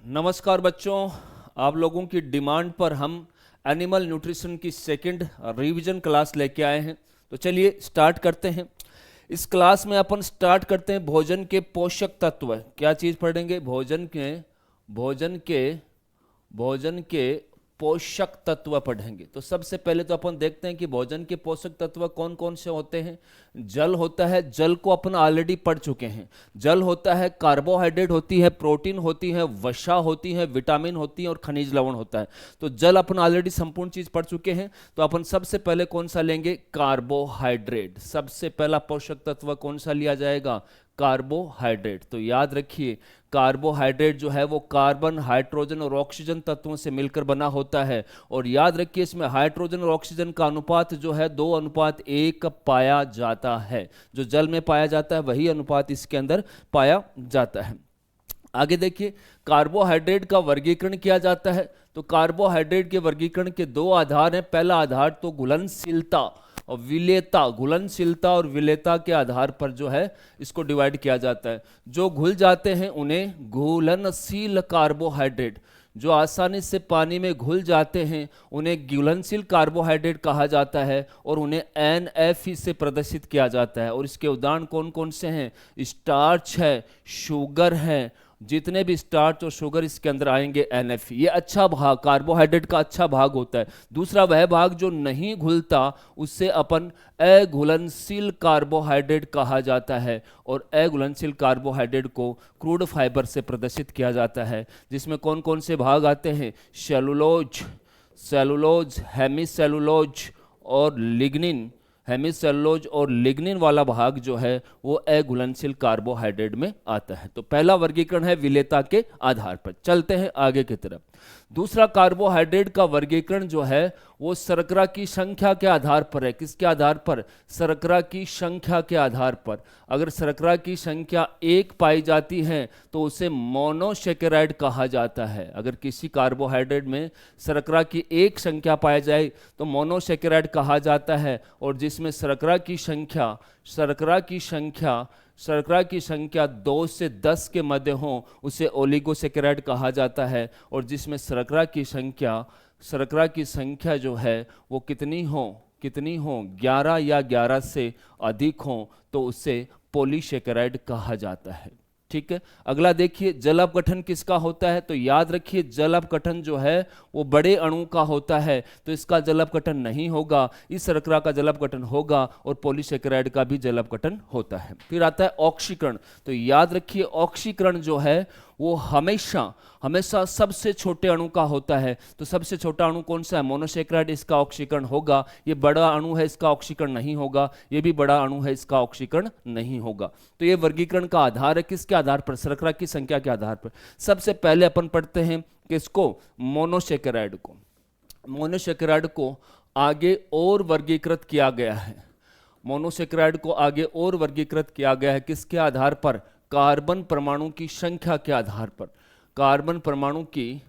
नमस्कार बच्चों, आप लोगों की डिमांड पर हम एनिमल न्यूट्रिशन की सेकंड रिवीजन क्लास लेके आए हैं। तो चलिए स्टार्ट करते हैं। इस क्लास में अपन स्टार्ट करते हैं भोजन के पोषक तत्व। क्या चीज़ पढ़ेंगे? भोजन के पोषक तत्व पढ़ेंगे। तो सबसे पहले तो अपन देखते हैं कि भोजन के पोषक तत्व कौन कौन से होते हैं। जल होता है, जल को अपन ऑलरेडी पढ़ चुके हैं। जल होता है, कार्बोहाइड्रेट होती है, प्रोटीन होती है, वसा होती है, विटामिन होती है और खनिज लवण होता है। तो जल अपन ऑलरेडी संपूर्ण चीज पढ़ चुके हैं। तो अपन सबसे पहले कौन सा लेंगे? कार्बोहाइड्रेट। सबसे पहला पोषक तत्व कौन सा लिया जाएगा? कार्बोहाइड्रेट। तो याद रखिए, कार्बोहाइड्रेट जो है वो कार्बन, हाइड्रोजन और ऑक्सीजन तत्वों से मिलकर बना होता है। और याद रखिए, इसमें हाइड्रोजन और ऑक्सीजन का अनुपात जो है 2:1 पाया जाता है। जो जल में पाया जाता है वही अनुपात इसके अंदर पाया जाता है। आगे देखिए, कार्बोहाइड्रेट का वर्गीकरण किया जाता है। तो कार्बोहाइड्रेट के वर्गीकरण के दो आधार हैं। पहला आधार तो घुलनशीलता और विलेयता, घुलनशीलता और विलेयता के आधार पर जो है इसको डिवाइड किया जाता है। जो घुल जाते हैं उन्हें घुलनशील कार्बोहाइड्रेट, जो आसानी से पानी में घुल जाते हैं उन्हें घुलनशील कार्बोहाइड्रेट कहा जाता है और उन्हें NF से प्रदर्शित किया जाता है। और इसके उदाहरण कौन कौन से हैं? स्टार्च है, शुगर है। जितने भी स्टार्च और शुगर इसके अंदर आएंगे NF, ये अच्छा भाग, कार्बोहाइड्रेट का अच्छा भाग होता है। दूसरा वह भाग जो नहीं घुलता उससे अपन अघुलनशील कार्बोहाइड्रेट कहा जाता है। और अघुलनशील कार्बोहाइड्रेट को क्रूड फाइबर से प्रदर्शित किया जाता है, जिसमें कौन कौन से भाग आते हैं? सेलुलोज, हेमिसेलुलोज और लिग्निन। हेमिसेलुलोज और लिग्निन वाला भाग जो है वो अघुलनशील कार्बोहाइड्रेट में आता है। तो पहला वर्गीकरण है विलेयता के आधार पर। चलते हैं आगे की तरफ। दूसरा, कार्बोहाइड्रेट का वर्गीकरण जो है वो शर्करा की संख्या के आधार पर है। किसके आधार पर? शर्करा की संख्या के आधार पर। अगर शर्करा की संख्या 1 पाई जाती है तो उसे मोनोसेकेराइड कहा जाता है। अगर किसी कार्बोहाइड्रेट में शर्करा की 1 संख्या पाई जाए तो मोनोसेकेराइड कहा जाता है। और जिसमें शर्करा की संख्या 2 से 10 के मध्य हो उसे ओलिगोसेकेराइड कहा जाता है। और जिसमें शर्करा की संख्या जो है वो कितनी हो 11 या 11 से अधिक हो तो उसे पॉलीसेकेराइड कहा जाता है। ठीक है। अगला देखिए, जल अपघटन किसका होता है? तो याद रखिए, जल अपघटन जो है वो बड़े अणु का होता है, तो इसका जल अपघटन नहीं होगा। इस शर्करा का जल अपघटन होगा और पॉलीसेकेराइड का भी जल अपघटन होता है। फिर आता है ऑक्सीकरण। तो याद रखिए, ऑक्सीकरण जो है वो हमेशा सबसे छोटे अणु का होता है। तो सबसे छोटा अणु कौन सा है? मोनोसेकेराइड, इसका ऑक्सीकरण होगा। ये बड़ा अणु है, इसका ऑक्सीकरण नहीं होगा। ये भी बड़ा अणु है, इसका ऑक्सीकरण नहीं होगा। तो ये वर्गीकरण का आधार है। किसके आधार पर? शर्करा की संख्या के आधार पर। सबसे पहले अपन पढ़ते हैं किसको? मोनोसेकेराइड को आगे और वर्गीकृत किया गया है। किसके आधार पर? कार्बन परमाणु की संख्या के आधार पर। कार्बन परमाणु की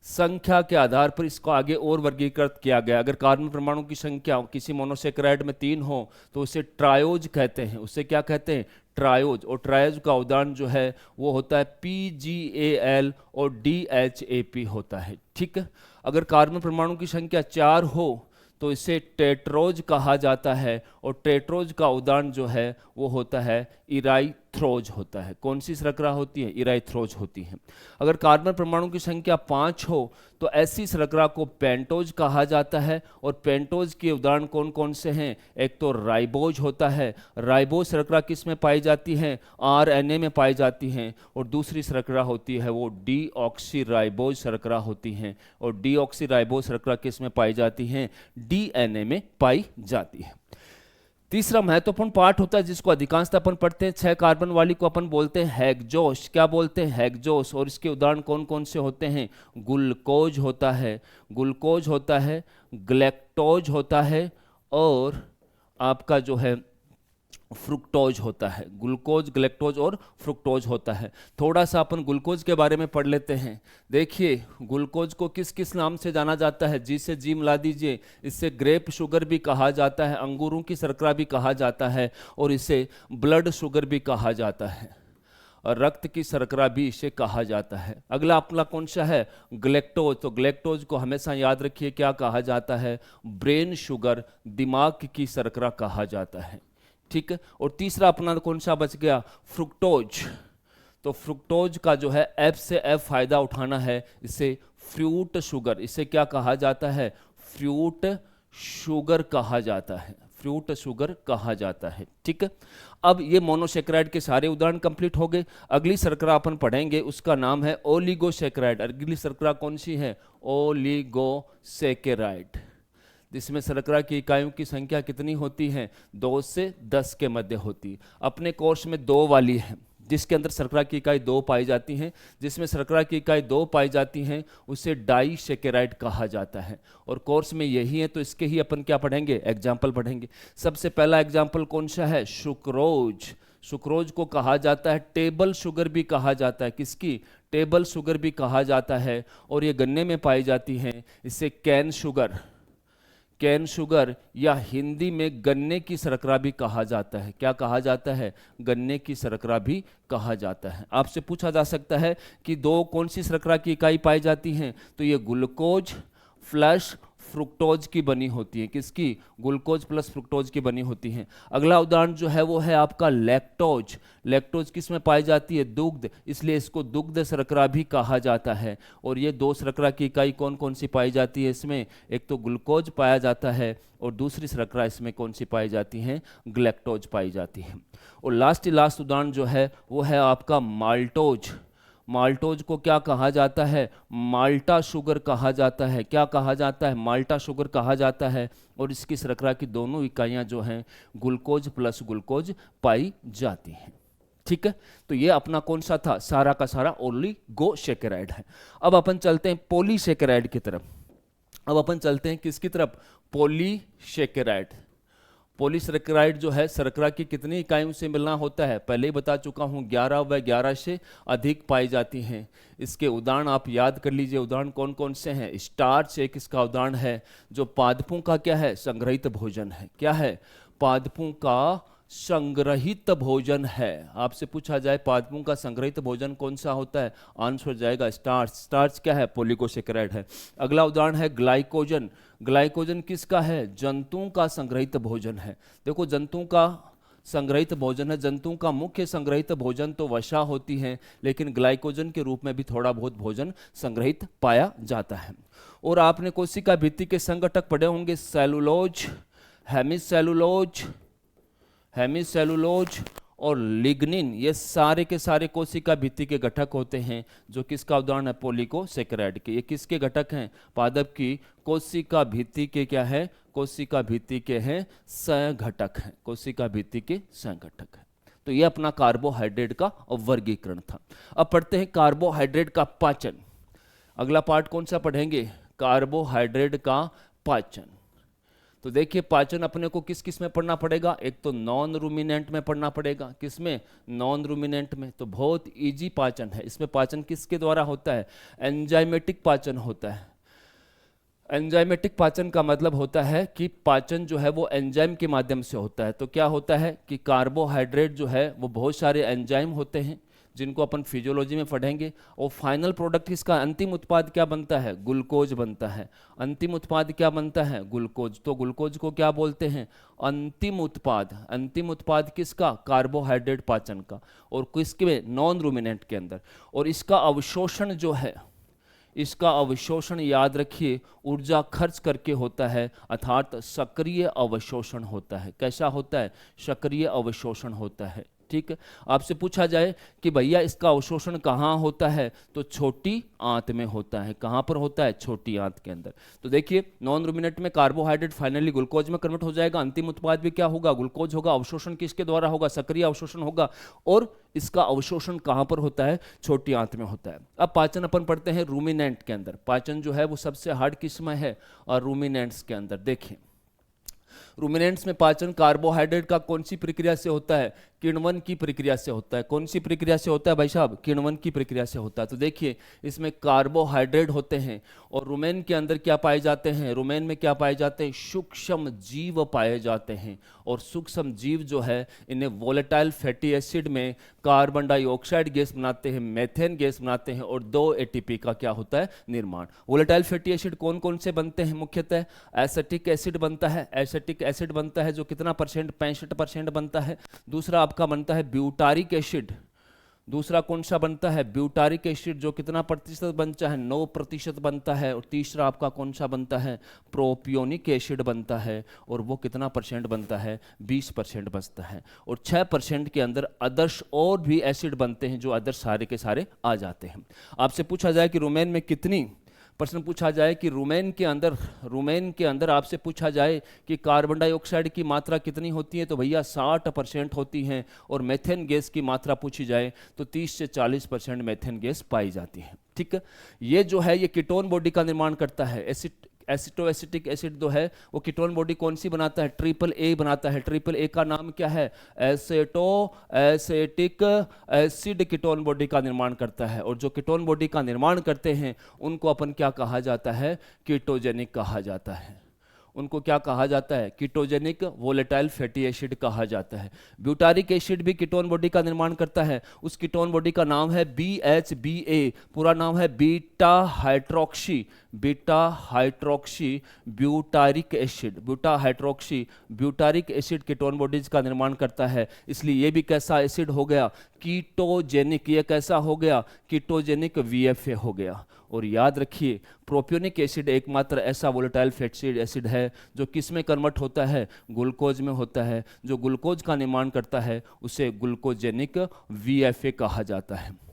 संख्या के आधार पर इसको आगे और वर्गीकृत किया गया। अगर कार्बन परमाणु की संख्या किसी मोनोसेकेराइड में 3 हो तो उसे ट्रायोज कहते हैं। उसे क्या कहते हैं? ट्रायोज। और ट्रायोज का उदाहरण जो है वो होता है PgAl और DHAP होता है। ठीक है। अगर कार्बन परमाणु की संख्या 4 हो तो इसे टेट्रोज कहा जाता है। और टेट्रोज का उदाहरण जो है वो होता है इराइथ्रोज होता है। कौन सी शर्करा होती है? इराइथ्रोज होती है। अगर कार्बन परमाणु की संख्या 5 हो तो ऐसी शर्करा को पेंटोज कहा जाता है। और पेंटोज के उदाहरण कौन कौन से हैं? एक तो राइबोज होता है। राइबोज शर्करा किस में पाई जाती है? RNA में पाई जाती हैं। और दूसरी शर्करा होती है वो डीऑक्सीराइबोज शर्करा होती हैं। और डीऑक्सीराइबोज शर्करा किस में पाई जाती हैं? DNA में पाई जाती है। तीसरा महत्वपूर्ण पार्ट होता है जिसको अधिकांशतः अपन पढ़ते हैं, 6 कार्बन वाली को अपन बोलते हैं हेक्सोस। क्या बोलते हैं? हेक्सोस। और इसके उदाहरण कौन कौन से होते हैं? ग्लूकोज होता है, ग्लैक्टोज होता है और आपका जो है फ्रुक्टोज होता है। ग्लूकोज, ग्लैक्टोज और फ्रुक्टोज होता है। थोड़ा सा अपन ग्लूकोज के बारे में पढ़ लेते हैं। देखिए, ग्लूकोज को किस किस नाम से जाना जाता है? जी से जी मिला दीजिए। इससे ग्रेप शुगर भी कहा जाता है, अंगूरों की शर्करा भी कहा जाता है और इसे ब्लड शुगर भी कहा जाता है। और रक्त की शर्करा भी इसे कहा जाता है। अगला अपना कौन सा है, ग्लैक्टोज। तो ग्लैक्टोज को हमेशा याद रखिए क्या कहा जाता है, ब्रेन शुगर, दिमाग की शर्करा कहा जाता है। ठीक है, और तीसरा अपना कौन सा बच गया, फ्रुक्टोज। तो फ्रुक्टोज का जो है एफ से एफ फायदा उठाना है, इसे फ्रूट शुगर, इसे क्या कहा जाता है, फ्रूट शुगर कहा जाता है, फ्रूट शुगर कहा जाता है। ठीक है, अब ये मोनोसेक्राइड के सारे उदाहरण कंप्लीट हो गए। अगली शर्करा अपन पढ़ेंगे, उसका नाम है ओलिगोसेक्राइड। अगली शर्करा कौन सी है, ओलिगोसेक्राइड, जिसमें शर्करा की इकाइयों की संख्या कितनी होती है, 2 से 10 के मध्य होती है। अपने कोर्स में 2 वाली है, जिसके अंदर शर्करा की इकाई 2 पाई जाती हैं। जिसमें शर्करा की इकाई 2 पाई जाती हैं उसे डाइसेकेराइड कहा जाता है। और कोर्स में यही है तो इसके ही अपन क्या पढ़ेंगे, एग्जाम्पल पढ़ेंगे। सबसे पहला एग्जाम्पल कौन सा है, सुक्रोज। सुक्रोज को कहा जाता है टेबल शुगर भी कहा जाता है, किसकी, टेबल शुगर भी कहा जाता है। और ये गन्ने में पाई जाती हैं, इसे कैन शुगर, कैन शुगर या हिंदी में गन्ने की शर्करा भी कहा जाता है। क्या कहा जाता है, गन्ने की शर्करा भी कहा जाता है। आपसे पूछा जा सकता है कि 2 कौन सी शर्करा की इकाई पाई जाती हैं, तो ये ग्लूकोज प्लस फ्रुक्टोज की बनी होती है, किसकी, ग्लूकोज प्लस फ्रुक्टोज की बनी होती हैं। अगला उदाहरण जो है वो है आपका लैक्टोज। लैक्टोज किस में पाई जाती है, दुग्ध, इसलिए इसको दुग्ध शर्करा भी कहा जाता है। और ये 2 शर्करा की इकाई कौन कौन सी पाई जाती है इसमें, एक तो ग्लूकोज पाया जाता है और दूसरी शर्करा इसमें कौन सी पाई जाती हैं, ग्लैक्टोज पाई जाती है। और लास्ट उदाहरण जो है वो है आपका माल्टोज। माल्टोज को क्या कहा जाता है, माल्टा शुगर कहा जाता है। क्या कहा जाता है, माल्टा शुगर कहा जाता है। और इसकी शर्करा की दोनों इकाइयां जो हैं ग्लूकोज प्लस ग्लूकोज पाई जाती हैं। ठीक है, तो ये अपना कौन सा था, सारा का सारा ओलिगोसेकेराइड है। अब अपन चलते हैं पॉलीसेकेराइड की तरफ। अब अपन चलते हैं किसकी तरफ, पॉलीसेकेराइड। पॉलीसेकेराइड जो है शर्करा की कितनी इकाइयों से मिलना होता है, पहले ही बता चुका हूँ 11 व 11 से अधिक पाई जाती हैं। इसके उदाहरण आप याद कर लीजिए, उदाहरण कौन कौन से हैं, स्टार्च एक इसका उदाहरण है, जो पादपों का क्या है, संग्रहित भोजन है। क्या है, पादपों का संग्रहित भोजन है। आपसे पूछा जाए पादपों का संग्रहित भोजन कौन सा होता है, आंसर हो जाएगा स्टार्च। स्टार्च क्या है, पॉलीगोसेकेराइड है। अगला उदाहरण है ग्लाइकोजन। ग्लाइकोजन किसका है, जंतुओं का संग्रहित भोजन है। देखो जंतुओं का संग्रहित भोजन है, जंतुओं का मुख्य संग्रहित भोजन तो वसा होती है, लेकिन ग्लाइकोजन के रूप में भी थोड़ा बहुत भोजन संग्रहित पाया जाता है। और आपने कोशिका भित्ति के संगठक पढ़े होंगे, सेलुलोज, हेमिसेलुलोज, हेमिसेलुलोज और लिग्निन, ये सारे के सारे कोशिका भित्ति के घटक होते हैं, जो किसका उदाहरण है, पॉलीगोसेकेराइड के। ये किसके घटक हैं, पादप की कोशिका भित्ति के क्या है, कोशिका भित्ति के हैं संघटक हैं, कोशिका भित्ति के संघटक हैं। तो ये अपना कार्बोहाइड्रेट का वर्गीकरण था। अब पढ़ते हैं कार्बोहाइड्रेट का पाचन। अगला पार्ट कौन सा पढ़ेंगे, कार्बोहाइड्रेट का पाचन। तो देखिए पाचन अपने को किस किस में पढ़ना पड़ेगा, एक तो नॉन रूमिनेंट में पढ़ना पड़ेगा। किसमें, नॉन रूमिनेंट में। तो बहुत इजी पाचन है, इसमें पाचन किसके द्वारा होता है, एंजाइमेटिक पाचन होता है। एंजाइमेटिक पाचन का मतलब होता है कि पाचन जो है वो एंजाइम के माध्यम से होता है। तो क्या होता है कि कार्बोहाइड्रेट जो है वो बहुत सारे एंजाइम होते हैं, जिनको अपन फिजियोलॉजी में पढ़ेंगे। और फाइनल प्रोडक्ट इसका अंतिम उत्पाद क्या बनता है, ग्लूकोज बनता है। अंतिम उत्पाद क्या बनता है, ग्लूकोज। तो ग्लूकोज को क्या बोलते हैं, अंतिम उत्पाद। अंतिम उत्पाद किसका, कार्बोहाइड्रेट पाचन का। और किसके में, नॉन रूमिनेंट के अंदर। और इसका अवशोषण जो है, इसका अवशोषण याद रखिए ऊर्जा खर्च करके होता है, अर्थात सक्रिय अवशोषण होता है। कैसा होता है, सक्रिय अवशोषण होता है। ठीक है, आपसे पूछा जाए कि भैया इसका अवशोषण कहाँ होता है, तो छोटी आंत में होता है। कहाँ पर होता है, छोटी आंत के अंदर। तो देखिए नॉन रूमिनेंट में कार्बोहाइड्रेट फाइनली ग्लूकोज में कन्वर्ट हो जाएगा, अंतिम उत्पाद भी क्या होगा, ग्लूकोज होगा। अवशोषण किसके द्वारा होगा, सक्रिय अवशोषण होगा। और इसका अवशोषण कहाँ पर होता है, छोटी आंत में होता है। अब पाचन अपन पढ़ते हैं रूमिनेंट के अंदर। पाचन जो है वो सबसे हार्ड किस्म है और रूमिनेंट्स के अंदर। देखिए रुमिनेंट्स में पाचन कार्बोहाइड्रेट का कौन सी प्रक्रिया से होता है? किण्वन की प्रक्रिया से होता है। कौन सी प्रक्रिया से होता है भाई साहब? किण्वन की प्रक्रिया से होता है। तो देखिए इसमें कार्बोहाइड्रेट होते हैं और रुमेन के अंदर क्या पाए जाते हैं? रुमेन में क्या पाए जाते हैं? सूक्ष्म जीव पाए जाते हैं। और सूक्ष्म जीव जो है इन्हें वोलेटाइल फैटी एसिड में कार्बन डाइऑक्साइड गैस बनाते हैं, मेथेन गैस बनाते हैं और 2 एटीपी का क्या होता है? निर्माण। वोलेटाइल फैटी एसिड कौन कौन से बनते हैं? मुख्यतः एसिटिक एसिड बनता है। एसिटिक एसिड बनता है जो कितना परसेंट? 65% बनता है। दूसरा आपका बनता है ब्यूटारिक एसिड। दूसरा कौन सा बनता है? ब्यूटारिक एसिड जो कितना प्रतिशत बनता है? 9% बनता है। और तीसरा आपका कौन सा बनता है? प्रोपियोनिक एसिड बनता है और वो कितना परसेंट बनता है? 20% बचता है। और 6% के अंदर अदर्श और भी एसिड बनते हैं जो अदर्श सारे के सारे आ जाते हैं। आपसे पूछा जाए कि रुमेन में कितनी, प्रश्न पूछा जाए कि रुमेन के अंदर आपसे पूछा जाए कि कार्बन डाइऑक्साइड की मात्रा कितनी होती है, तो भैया 60% होती हैं। और मेथेन गैस की मात्रा पूछी जाए तो 30 से 40% मेथेन गैस पाई जाती है। ठीक है, ये जो है ये कीटोन बॉडी का निर्माण करता है। एसिटोएसिटिक एसिड जो है वो कीटोन बॉडी कौन सी बनाता है? ट्रिपल ए बनाता है। ट्रिपल ए का नाम क्या है? एसिटिक एसिड कीटोन बॉडी का निर्माण करता है। और जो कीटोन बॉडी का निर्माण करते हैं उनको अपन क्या कहा जाता है? कीटोजेनिक कहा जाता है। उनको क्या कहा जाता है? कीटोजेनिक वोलेटाइल फैटी एसिड कहा जाता है। ब्यूटारिक एसिड भी कीटोन बॉडी का निर्माण करता है। उस कीटोन बॉडी का नाम है BHBA, पूरा नाम है beta hydroxy butyric acid. Butyric acid ketone bodies का निर्माण करता है। इसलिए ये भी कैसा एसिड हो गया? कीटोजेनिक। ये कैसा हो गया? कीटोजेनिक VFA हो गया। और याद रखिए प्रोपियोनिक एसिड एकमात्र ऐसा वोलेटाइल फैटी एसिड है जो किस में कन्वर्ट होता है? ग्लूकोज में होता है। जो ग्लूकोज का निर्माण करता है उसे ग्लूकोजेनिक VFA कहा जाता है।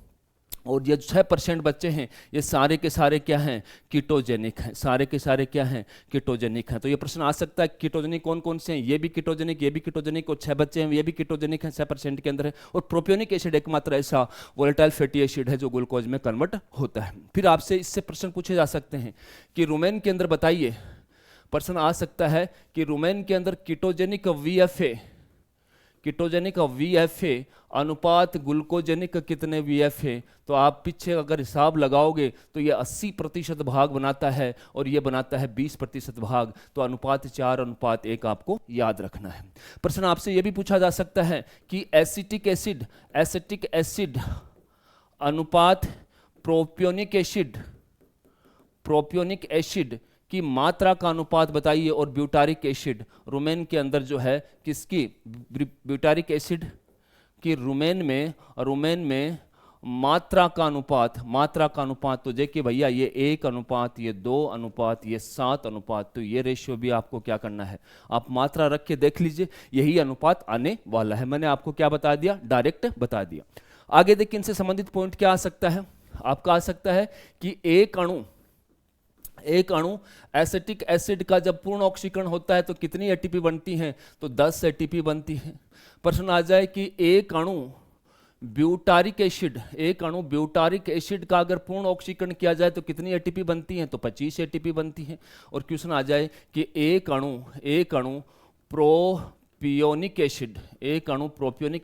और ये 6% बच्चे हैं ये सारे के सारे क्या हैं? कीटोजेनिक हैं। सारे के सारे क्या हैं? कीटोजेनिक हैं। तो ये प्रश्न आ सकता है कीटोजेनिक कौन कौन से हैं? ये भी कीटोजेनिक, ये भी कीटोजेनिक, और 6 बच्चे हैं ये भी कीटोजेनिक हैं, 6% के अंदर है। और प्रोपियोनिक एसिड एकमात्र ऐसा वोलेटाइल फैटी एसिड है जो ग्लूकोज में कन्वर्ट होता है। फिर आपसे इससे प्रश्न पूछे जा सकते हैं कि रुमेन के अंदर बताइए, प्रश्न आ सकता है कि रुमेन के अंदर कीटोजेनिक VFA अनुपात ग्लूकोजेनिक कितने VFA? तो आप पीछे अगर हिसाब लगाओगे तो ये 80% भाग बनाता है और ये बनाता है 20% भाग। तो अनुपात 4:1 आपको याद रखना है। प्रश्न आपसे ये भी पूछा जा सकता है कि एसिटिक एसिड अनुपात प्रोपियोनिक एसिड की मात्रा का अनुपात बताइए। और ब्यूटारिक एसिड रुमेन के अंदर जो है किसकी? ब्यूटारिक एसिड की रुमेन में मात्रा का अनुपात तो देखिए भैया ये 1 अनुपात, ये 2 अनुपात, ये 7 अनुपात। तो ये रेशियो भी आपको क्या करना है? आप मात्रा रख के देख लीजिए, यही अनुपात आने वाला है। मैंने आपको क्या बता दिया? डायरेक्ट बता दिया। आगे देखिए इनसे संबंधित पॉइंट क्या आ सकता है? आपका आ सकता है कि एक अणु एसिटिक एसिड का जब पूर्ण ऑक्सीकरण होता है तो कितनी एटीपी बनती हैं? तो 10 एटीपी बनती हैं। प्रश्न आ जाए कि एक अणु ब्यूटारिक एसिड का अगर पूर्ण ऑक्सीकरण किया जाए तो कितनी एटीपी बनती हैं? तो 25 एटीपी बनती हैं। और क्वेश्चन आ जाए कि एक अणु प्रोपियोनिक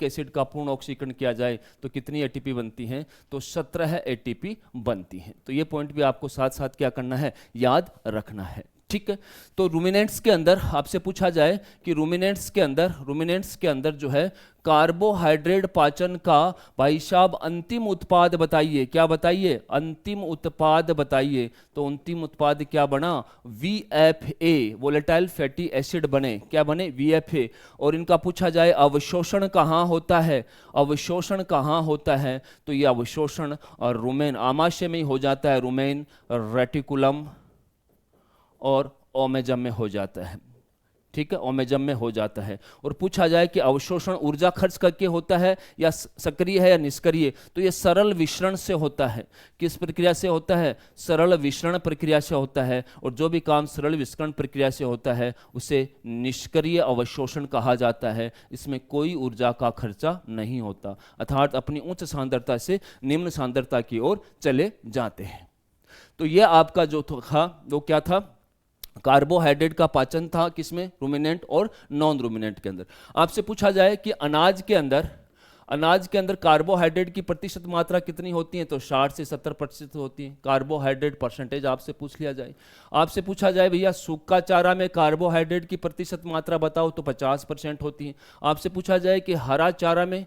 एसिड का पूर्ण ऑक्सीकरण किया जाए तो कितनी एटीपी बनती हैं? तो 17 एटीपी बनती हैं। तो ये पॉइंट भी आपको साथ साथ क्या करना है? याद रखना है। ठीक है, तो रुमिनेंट्स के अंदर आपसे पूछा जाए कि रुमिनेंट्स के अंदर जो है कार्बोहाइड्रेट पाचन का भाई साहब अंतिम उत्पाद बताइए। क्या बताइए? अंतिम उत्पाद बताइए। तो अंतिम उत्पाद क्या बना? VFA वोलेटाइल फैटी एसिड बने। क्या बने? VFA। और इनका पूछा जाए अवशोषण कहाँ होता है? तो ये अवशोषण रुमेन आमाशय में ही हो जाता है। रुमेन, रेटिकुलम और ओमेजम में हो जाता है। ठीक है, ओमेजम में हो जाता है। और पूछा जाए कि अवशोषण ऊर्जा खर्च करके होता है या सक्रिय है या निष्क्रिय? तो ये सरल विसरण से होता है। किस प्रक्रिया से होता है? सरल विसरण प्रक्रिया से होता है। और जो भी काम सरल विसरण प्रक्रिया से होता है उसे निष्क्रिय अवशोषण कहा जाता है। इसमें कोई ऊर्जा का खर्चा नहीं होता, अर्थात अपनी उच्च सांद्रता से निम्न सांद्रता की ओर चले जाते हैं। तो ये आपका जो था वो क्या था? कार्बोहाइड्रेट का पाचन था किसमें, रूमिनेंट और नॉन रूमिनेंट के अंदर। आपसे पूछा जाए कि अनाज के अंदर कार्बोहाइड्रेट की प्रतिशत मात्रा कितनी होती है, तो 60 से 70% होती है। कार्बोहाइड्रेट परसेंटेज आपसे पूछ लिया जाए। आपसे पूछा जाए भैया सूखा चारा में कार्बोहाइड्रेट की प्रतिशत मात्रा बताओ, तो 50% होती है। आपसे पूछा जाए कि हरा चारा में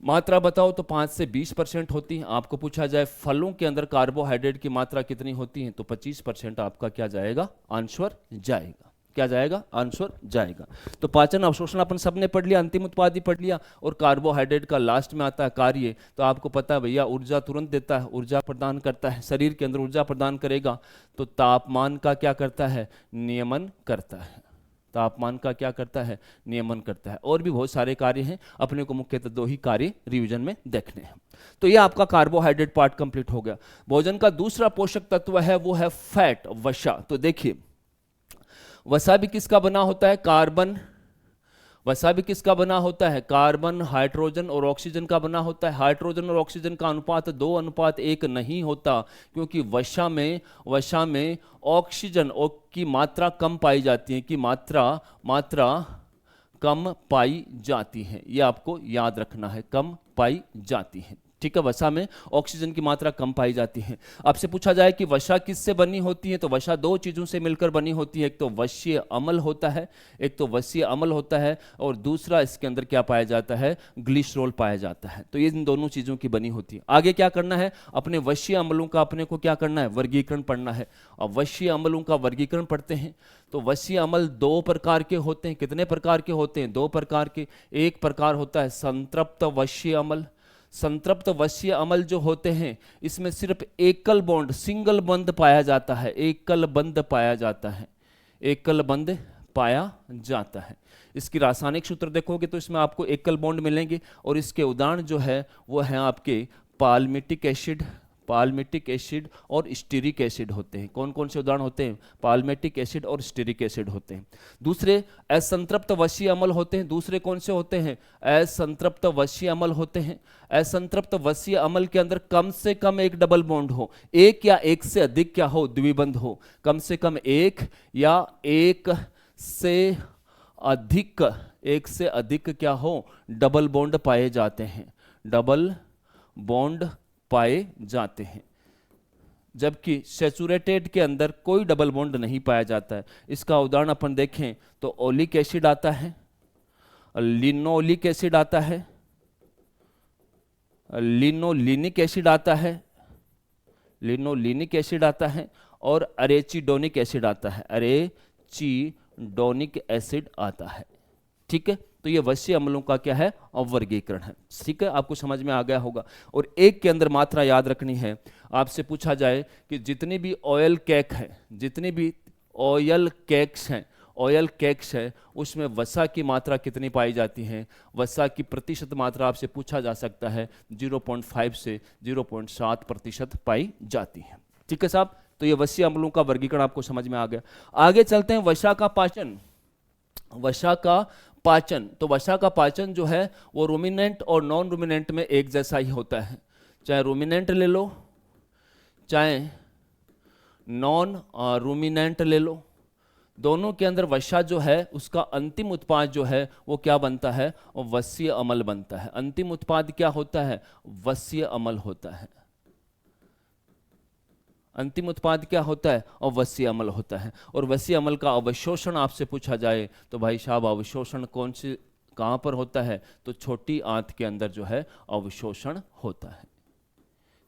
मात्रा बताओ, तो 5 से 20% होती है। आपको पूछा जाए फलों के अंदर कार्बोहाइड्रेट की मात्रा कितनी होती है, तो 25% आपका क्या जाएगा, आंसर जाएगा। क्या जाएगा, आंसर जाएगा। तो पाचन अवशोषण अपन सबने पढ़ लिया, अंतिम उत्पाद ही पढ़ लिया, और कार्बोहाइड्रेट का लास्ट में आता है कार्य। तो आपको पता है भैया ऊर्जा तुरंत देता है, ऊर्जा प्रदान करता है, शरीर के अंदर ऊर्जा प्रदान करेगा। तो तापमान का क्या करता है, नियमन करता है। तापमान का क्या करता है, नियमन करता है। और भी बहुत सारे कार्य हैं, अपने को मुख्यतः 2 ही कार्य रिवीजन में देखने हैं। तो ये आपका कार्बोहाइड्रेट पार्ट कंप्लीट हो गया। भोजन का दूसरा पोषक तत्व है वो है फैट, वसा। तो देखिए वसा भी किसका बना होता है, कार्बन। वसा भी किसका बना होता है, कार्बन, हाइड्रोजन और ऑक्सीजन का बना होता है। हाइड्रोजन और ऑक्सीजन का अनुपात 2:1 नहीं होता, क्योंकि वसा में ऑक्सीजन की मात्रा कम पाई जाती है, कि मात्रा कम पाई जाती है। ये आपको याद रखना है, कम पाई जाती है। ठीक है, वसा में ऑक्सीजन की मात्रा कम पाई जाती है। आपसे पूछा जाए कि वसा किससे बनी होती है, तो वसा 2 चीज़ों से मिलकर बनी होती है। एक तो वसीय अम्ल होता है, और दूसरा इसके अंदर क्या पाया जाता है, ग्लिसरॉल पाया जाता है। तो ये इन दोनों चीज़ों की बनी होती है। आगे क्या करना है, अपने वसीय अम्लों का अपने को क्या करना है, वर्गीकरण पढ़ना है। और वसीय अम्लों का वर्गीकरण पढ़ते हैं तो वसीय अम्ल 2 प्रकार के होते हैं। कितने प्रकार के होते हैं, 2 प्रकार के। एक प्रकार होता है संतृप्त वसीय अम्ल। संतृप्त वसीय अम्ल जो होते हैं इसमें सिर्फ एकल बॉन्ड, सिंगल बंध पाया जाता है, एकल बंध पाया जाता है। इसकी रासायनिक सूत्र देखोगे तो इसमें आपको एकल बॉन्ड मिलेंगे, और इसके उदाहरण जो है वो है आपके पाल्मिटिक एसिड और स्टीरिक एसिड होते हैं। कौन कौन से उदाहरण होते हैं, पाल्मिटिक एसिड और स्टीरिक एसिड होते हैं। दूसरे असंतृप्त वसीय अम्ल होते हैं। दूसरे कौन से होते हैं, असंतृप्त वसीय अम्ल होते हैं। असंतृप्त वसीय अम्ल के अंदर कम से कम एक डबल बॉन्ड हो, एक या एक से अधिक क्या हो, द्विबंध हो। कम से कम एक या एक से अधिक क्या हो, डबल बॉन्ड पाए जाते हैं, डबल बॉन्ड पाए जाते हैं। जबकि सैचुरेटेड के अंदर कोई डबल बॉन्ड नहीं पाया जाता है। इसका उदाहरण अपन देखें तो ओलिक एसिड आता है, लिनोलिक एसिड आता है, लिनोलिनिक एसिड आता है, और अरेचिडोनिक एसिड आता है। ठीक है, तो ये वसीय अम्लों का क्या है, वर्गीकरण है। ठीक है, आपको समझ में आ गया होगा। और एक के अंदर मात्रा याद रखनी है। आपसे पूछा जाए कि जितनी भी ऑयल केक्स हैं उसमें वसा की मात्रा कितनी पाई जाती है, वसा की प्रतिशत मात्रा आपसे पूछा जा सकता है, 0.5 से 0.7% पाई जाती है। ठीक है साहब, तो ये वसीय अम्लों का वर्गीकरण आपको समझ में आ गया। आगे चलते हैं, वसा का पाचन। तो वसा का पाचन जो है वो रूमिनेंट और नॉन रूमिनेंट में एक जैसा ही होता है। चाहे रूमिनेंट ले लो, चाहे नॉन रूमिनेंट ले लो, दोनों के अंदर वसा जो है उसका अंतिम उत्पाद जो है वो क्या बनता है, वसीय अम्ल बनता है। अंतिम उत्पाद क्या होता है, वसीय अम्ल होता है। अंतिम उत्पाद क्या होता है, वसीय अम्ल होता है। और वसीय अम्ल का अवशोषण आपसे पूछा जाए तो भाई साहब अवशोषण कहाँ पर होता है, तो छोटी आंत के अंदर जो है अवशोषण होता है।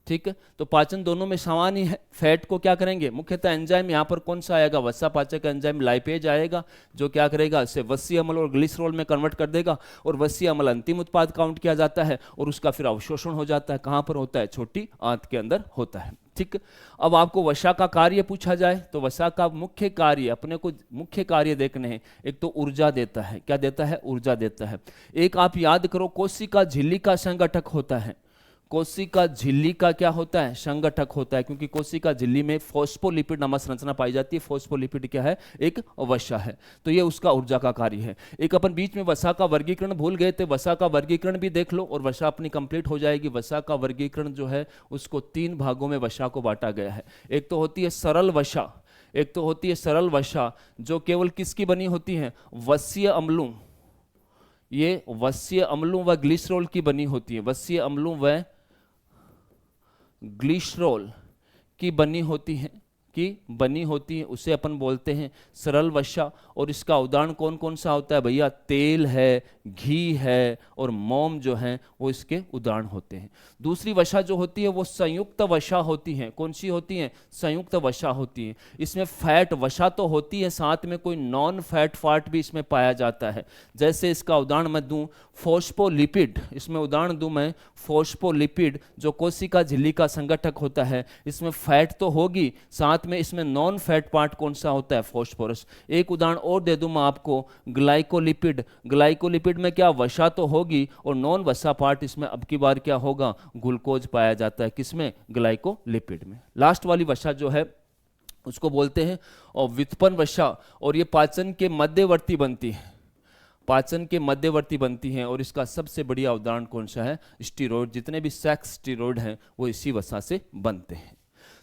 ठीक है, तो पाचन दोनों में समान ही है। फैट को क्या करेंगे, मुख्यतः एंजाइम यहाँ पर कौन सा आएगा, वसा पाचक एंजाइम लाइपेज आएगा, जो क्या करेगा, इसे वसीय अम्ल और ग्लिसरॉल में कन्वर्ट कर देगा। और वसीय अम्ल अंतिम उत्पाद काउंट किया जाता है और उसका फिर अवशोषण हो जाता है। कहाँ पर होता है, छोटी आंत के अंदर होता है। ठीक, अब आपको वसा का कार्य पूछा जाए तो वसा का मुख्य कार्य, अपने को मुख्य कार्य देखने हैं। एक तो ऊर्जा देता है, क्या देता है, ऊर्जा देता है। एक आप याद करो, कोशिका झिल्ली का संगठक होता है। कोशिका झिल्ली का क्या होता है, संगठक होता है, क्योंकि कोशिका झिल्ली में फॉस्फोलिपिड नामक संरचना पाई जाती है। फॉस्फोलिपिड क्या है, एक वसा है। तो ये उसका ऊर्जा का कार्य है। एक अपन बीच में वसा का वर्गीकरण भूल गए थे, वसा का वर्गीकरण भी देख लो और वसा अपनी कंप्लीट हो जाएगी। वसा का वर्गीकरण जो है उसको 3 भागों में वसा को बांटा गया है। एक तो होती है सरल वसा, एक तो होती है सरल वसा जो केवल किसकी बनी होती है, वसीय अम्लों, ये वसीय अम्लों व ग्लिसरॉल की बनी होती है, वसीय अम्लों व ग्लिसरॉल की बनी होती है, उसे अपन बोलते हैं सरल वसा। और इसका उदाहरण कौन कौन सा होता है भैया, तेल है, घी है और मोम जो है वो इसके उदाहरण होते हैं। दूसरी वसा जो होती है वो संयुक्त वसा होती है। कौन सी होती है, संयुक्त वसा होती है। इसमें फैट वसा तो होती है, साथ में कोई नॉन फैट पार्ट भी इसमें पाया जाता है। जैसे इसका उदाहरण मैं दूं फोस्फोलिपिड, इसमें उदाहरण दूं मैं फोस्फोलिपिड जो कोशिका झिल्ली का संगठक होता है, इसमें फैट तो होगी, साथ में इसमें नॉन फैट पार्ट कौन सा होता है, फॉस्फोरस। एक उदाहरण और दे दूं मैं आपको, ग्लाइकोलिपिड, ग्लाइकोलिपिड में क्या वसा तो होगी और नॉन वसा पार्ट इसमें अब की बार क्या होगा, ग्लूकोज पाया जाता है, किसमें, ग्लाइकोलिपिड में। लास्ट वाली वसा जो है उसको बोलते हैं और व्युत्पन्न वसा, और ये पाचन के मध्यवर्ती बनती है, पाचन के मध्यवर्ती बनती हैं। और इसका सबसे बढ़िया उदाहरण कौन सा है, स्टीरॉयड। जितने भी सेक्स स्टीरॉयड हैं वो इसी वसा से बनते हैं।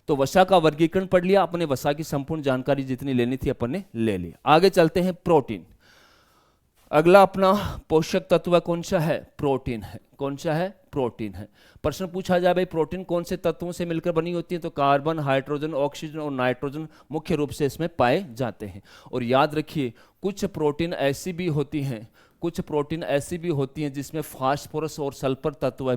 तो वसा का वर्गीकरण पढ़ लिया अपने, वसा की संपूर्ण जानकारी जितनी लेनी थी अपन ने ले ली। आगे चलते हैं प्रोटीन। अगला अपना पोषक तत्व कौन सा है, प्रोटीन है। कौन सा है, प्रोटीन है। प्रश्न पूछा जाए भाई प्रोटीन कौन से तत्वों से मिलकर बनी होती है, तो कार्बन, हाइड्रोजन, ऑक्सीजन और नाइट्रोजन मुख्य रूप से इसमें पाए जाते हैं। और याद रखिए कुछ प्रोटीन ऐसी भी होती हैं, कुछ प्रोटीन ऐसी भी होती हैं जिसमें फास्फोरस और सल्फर तत्व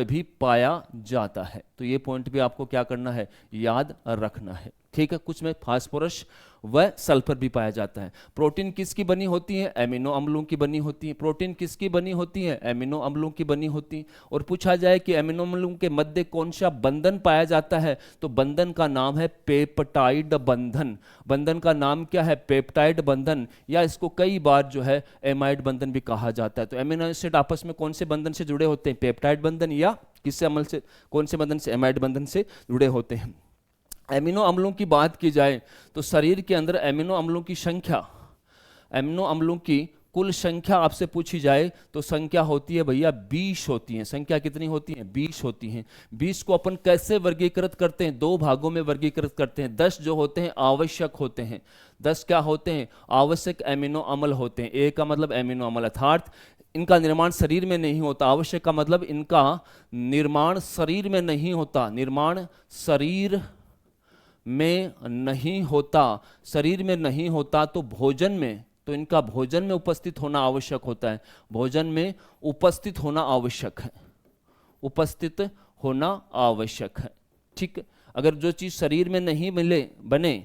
भी पाया जाता है। तो ये पॉइंट भी आपको क्या करना है, याद रखना है, ठीक है। कुछ में फास्फोरस व सल्फर भी पाया जाता है। प्रोटीन किसकी बनी होती है, एमिनो अम्लों की बनी होती है। प्रोटीन किसकी बनी होती है, एमिनो अम्लों की बनी होती है। और पूछा जाए कि एमिनो अम्लों के मध्य कौन सा बंधन पाया जाता है, तो बंधन का नाम है पेप्टाइड बंधन। बंधन का नाम क्या है, पेप्टाइड बंधन, या इसको कई बार जो है एमाइड बंधन भी कहा जाता है। तो एमिनो एसिड आपस में कौन से बंधन से जुड़े होते हैं, पेप्टाइड बंधन, या किससे अमल से, कौन से बंधन से, एमाइड बंधन से जुड़े होते हैं। एमिनो अम्लों की बात की जाए तो शरीर के अंदर एमिनो अम्लों की संख्या, एमिनो अम्लों की कुल संख्या आपसे पूछी जाए तो संख्या होती है भैया 20 होती है। संख्या कितनी होती है, 20 होती है। 20 को अपन कैसे वर्गीकृत करते हैं, दो भागों में वर्गीकृत करते हैं। 10 जो होते हैं आवश्यक होते हैं, 10 क्या होते हैं, आवश्यक एमिनो अम्ल होते हैं। ए का मतलब एमिनो अम्ल, अर्थात इनका निर्माण शरीर में नहीं होता। आवश्यक का मतलब इनका निर्माण शरीर में नहीं होता, निर्माण शरीर में नहीं होता, शरीर में नहीं होता। तो भोजन में, तो इनका भोजन में उपस्थित होना आवश्यक होता है, भोजन में उपस्थित होना आवश्यक है, उपस्थित होना आवश्यक है, ठीक। अगर जो चीज शरीर में नहीं मिले बने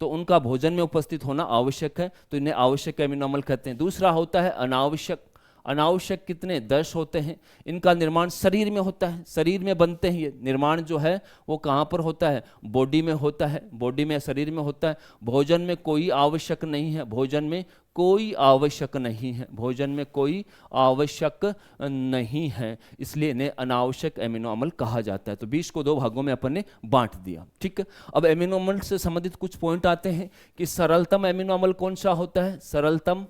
तो उनका भोजन में उपस्थित होना आवश्यक है, तो इन्हें आवश्यक एमिनो अम्ल कहते हैं। दूसरा होता है अनावश्यक। अनावश्यक कितने, 10 होते हैं। इनका निर्माण शरीर में होता है, शरीर में बनते हैं। ये निर्माण जो है वो कहाँ पर होता है, बॉडी में होता है, बॉडी में, शरीर में होता है। भोजन में कोई आवश्यक नहीं है, भोजन में कोई आवश्यक नहीं है, भोजन में कोई आवश्यक नहीं है, इसलिए इन्हें अनावश्यक एमिनो अम्ल कहा जाता है। तो 20 को दो भागों में अपन ने बांट दिया, ठीक है। अब एमिनो अम्ल से संबंधित कुछ पॉइंट आते हैं कि सरलतम एमिनो अम्ल कौन सा होता है। सरलतम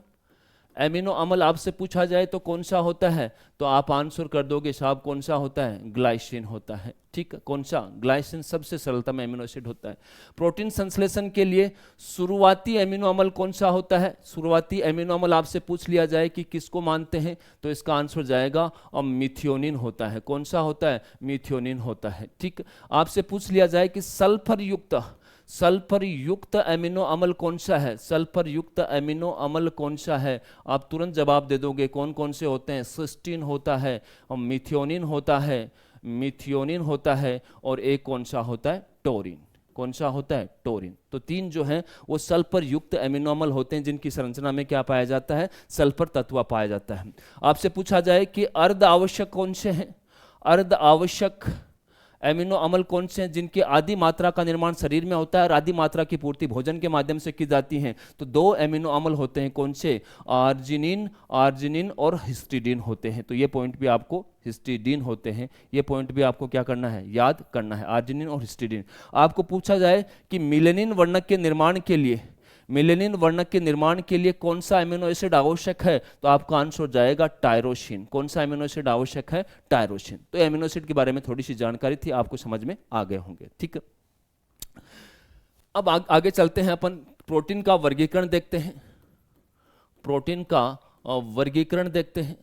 एमिनो अम्ल आपसे पूछा जाए तो कौन सा होता है, तो आप आंसर कर दोगे साहब कौन सा होता है, ग्लाइसिन होता है, ठीक है। कौन सा, ग्लाइसिन सबसे सरलतम एमिनो एसिड होता है। प्रोटीन संश्लेषण के लिए शुरुआती एमिनो अम्ल कौन सा होता है। शुरुआती एमिनो अम्ल आपसे पूछ लिया जाए कि किसको मानते हैं, तो इसका आंसर जाएगा और मिथियोनिन होता है। कौन सा होता है, मिथियोनिन होता है, ठीक। आपसे पूछ लिया जाए कि सल्फर युक्त एमिनो अम्ल कौन सा है, सल्फर युक्त एमिनो अम्ल कौन सा है, आप तुरंत जवाब दे दोगे कौन कौन से होते हैं। सिस्टीन होता है और मिथियोनिन होता है, मिथियोनिन होता है, और एक कौन सा होता है, टोरिन। कौन सा होता है, टोरिन। तो 3 जो हैं वो सल्फर युक्त एमिनो अम्ल होते हैं जिनकी संरचना में क्या पाया जाता है, सल्फर तत्व पाया जाता है। आपसे पूछा जाए कि अर्ध आवश्यक कौन से हैं, अर्ध आवश्यक एमिनो अम्ल कौन से हैं जिनकी आधी मात्रा का निर्माण शरीर में होता है और आधी मात्रा की पूर्ति भोजन के माध्यम से की जाती है। तो 2 एमिनो अम्ल होते हैं, कौन से, आर्जिनिन और हिस्टिडीन होते हैं। तो ये पॉइंट भी आपको, हिस्टिडीन होते हैं, ये पॉइंट भी आपको क्या करना है, याद करना है, आर्जिनिन और हिस्टिडीन। आपको पूछा जाए कि मिलेनिन वर्णक के निर्माण के लिए, मिलेनिन वर्णक के निर्माण के लिए कौन सा एमिनो एसिड आवश्यक है, तो आपका आंसर जाएगा टायरोसिन। कौन सा एमिनो एसिड आवश्यक है, टायरोसिन। तो एमिनो एसिड के बारे में थोड़ी सी जानकारी थी, आपको समझ में आ गए होंगे, ठीक है। अब आगे चलते हैं, अपन प्रोटीन का वर्गीकरण देखते हैं। प्रोटीन का वर्गीकरण देखते हैं।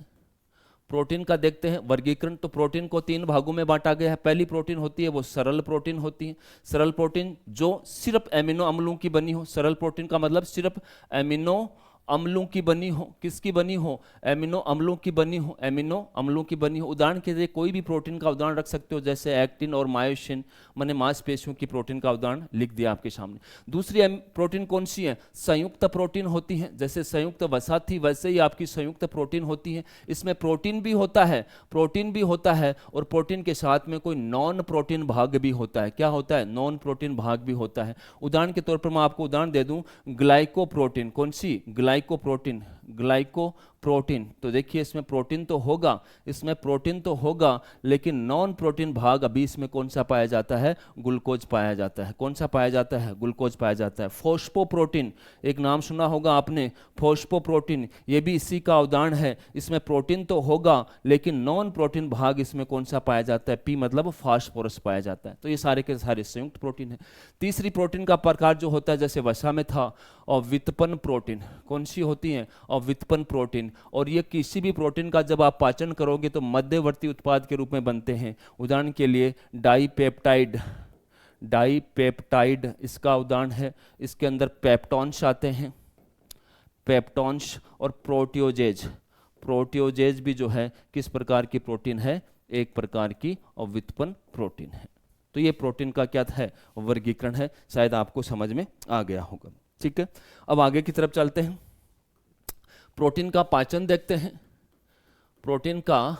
प्रोटीन का देखते हैं वर्गीकरण। तो प्रोटीन को 3 भागों में बांटा गया है। पहली प्रोटीन होती है वो सरल प्रोटीन होती है। सरल प्रोटीन जो सिर्फ एमिनो अम्लों की बनी हो। सरल प्रोटीन का मतलब सिर्फ एमिनो अम्लों की बनी हो। किसकी बनी हो? एमिनो अम्लों की बनी हो। एमिनो अम्लों की बनी हो। उदाहरण के लिए कोई भी प्रोटीन का उदाहरण रख सकते हो, जैसे एक्टिन और मायोसिन। मैंने मांसपेशियों की प्रोटीन का उदाहरण लिख दिया आपके सामने। दूसरी प्रोटीन कौन सी है? संयुक्त प्रोटीन होती है। जैसे संयुक्त वसा थी वैसे ही आपकी संयुक्त प्रोटीन होती है। इसमें प्रोटीन भी होता है, प्रोटीन भी होता है, और प्रोटीन के साथ में कोई नॉन प्रोटीन भाग भी होता है। क्या होता है? नॉन प्रोटीन भाग भी होता है। उदाहरण के तौर पर मैं आपको उदाहरण दे दूं, ग्लाइकोप्रोटीन। कौन सी? ग्लाइकोप्रोटीन। ग्लाइकोप्रोटीन। तो देखिए इसमें प्रोटीन तो होगा, इसमें प्रोटीन तो होगा, लेकिन नॉन प्रोटीन भाग अभी इसमें कौन सा पाया जाता है? ग्लूकोज पाया जाता है। कौन सा पाया जाता है? ग्लूकोज पाया जाता है। फोस्फोप्रोटीन, एक नाम सुना होगा आपने, फोस्फोप्रोटीन, ये भी इसी का उदाहरण है। इसमें प्रोटीन तो होगा लेकिन नॉन प्रोटीन भाग इसमें कौन सा पाया जाता है? पी मतलब फास्फोरस पाया जाता है। तो ये सारे के सारे संयुक्त प्रोटीन है। तीसरी प्रोटीन का प्रकार जो होता है, जैसे वसा में था, और व्युत्पन्न प्रोटीन। कौन सी होती है? और व्युत्पन्न प्रोटीन। और ये किसी भी प्रोटीन का जब आप पाचन करोगे तो मध्यवर्ती उत्पाद के रूप में बनते हैं। उदाहरण के लिए डाईपेप्टाइड। डाईपेप्टाइड इसका उदाहरण है। इसके अंदर पेप्टॉन्स आते हैं, पेप्टॉन्स। और प्रोटियोजेज। प्रोटियोजेज भी जो है किस प्रकार की प्रोटीन है? एक प्रकार की और व्युत्पन्न प्रोटीन है। तो ये प्रोटीन का क्या है? वर्गीकरण है। शायद आपको समझ में आ गया होगा। ठीक है, अब आगे की तरफ चलते हैं। प्रोटीन का पाचन देखते हैं। प्रोटीन का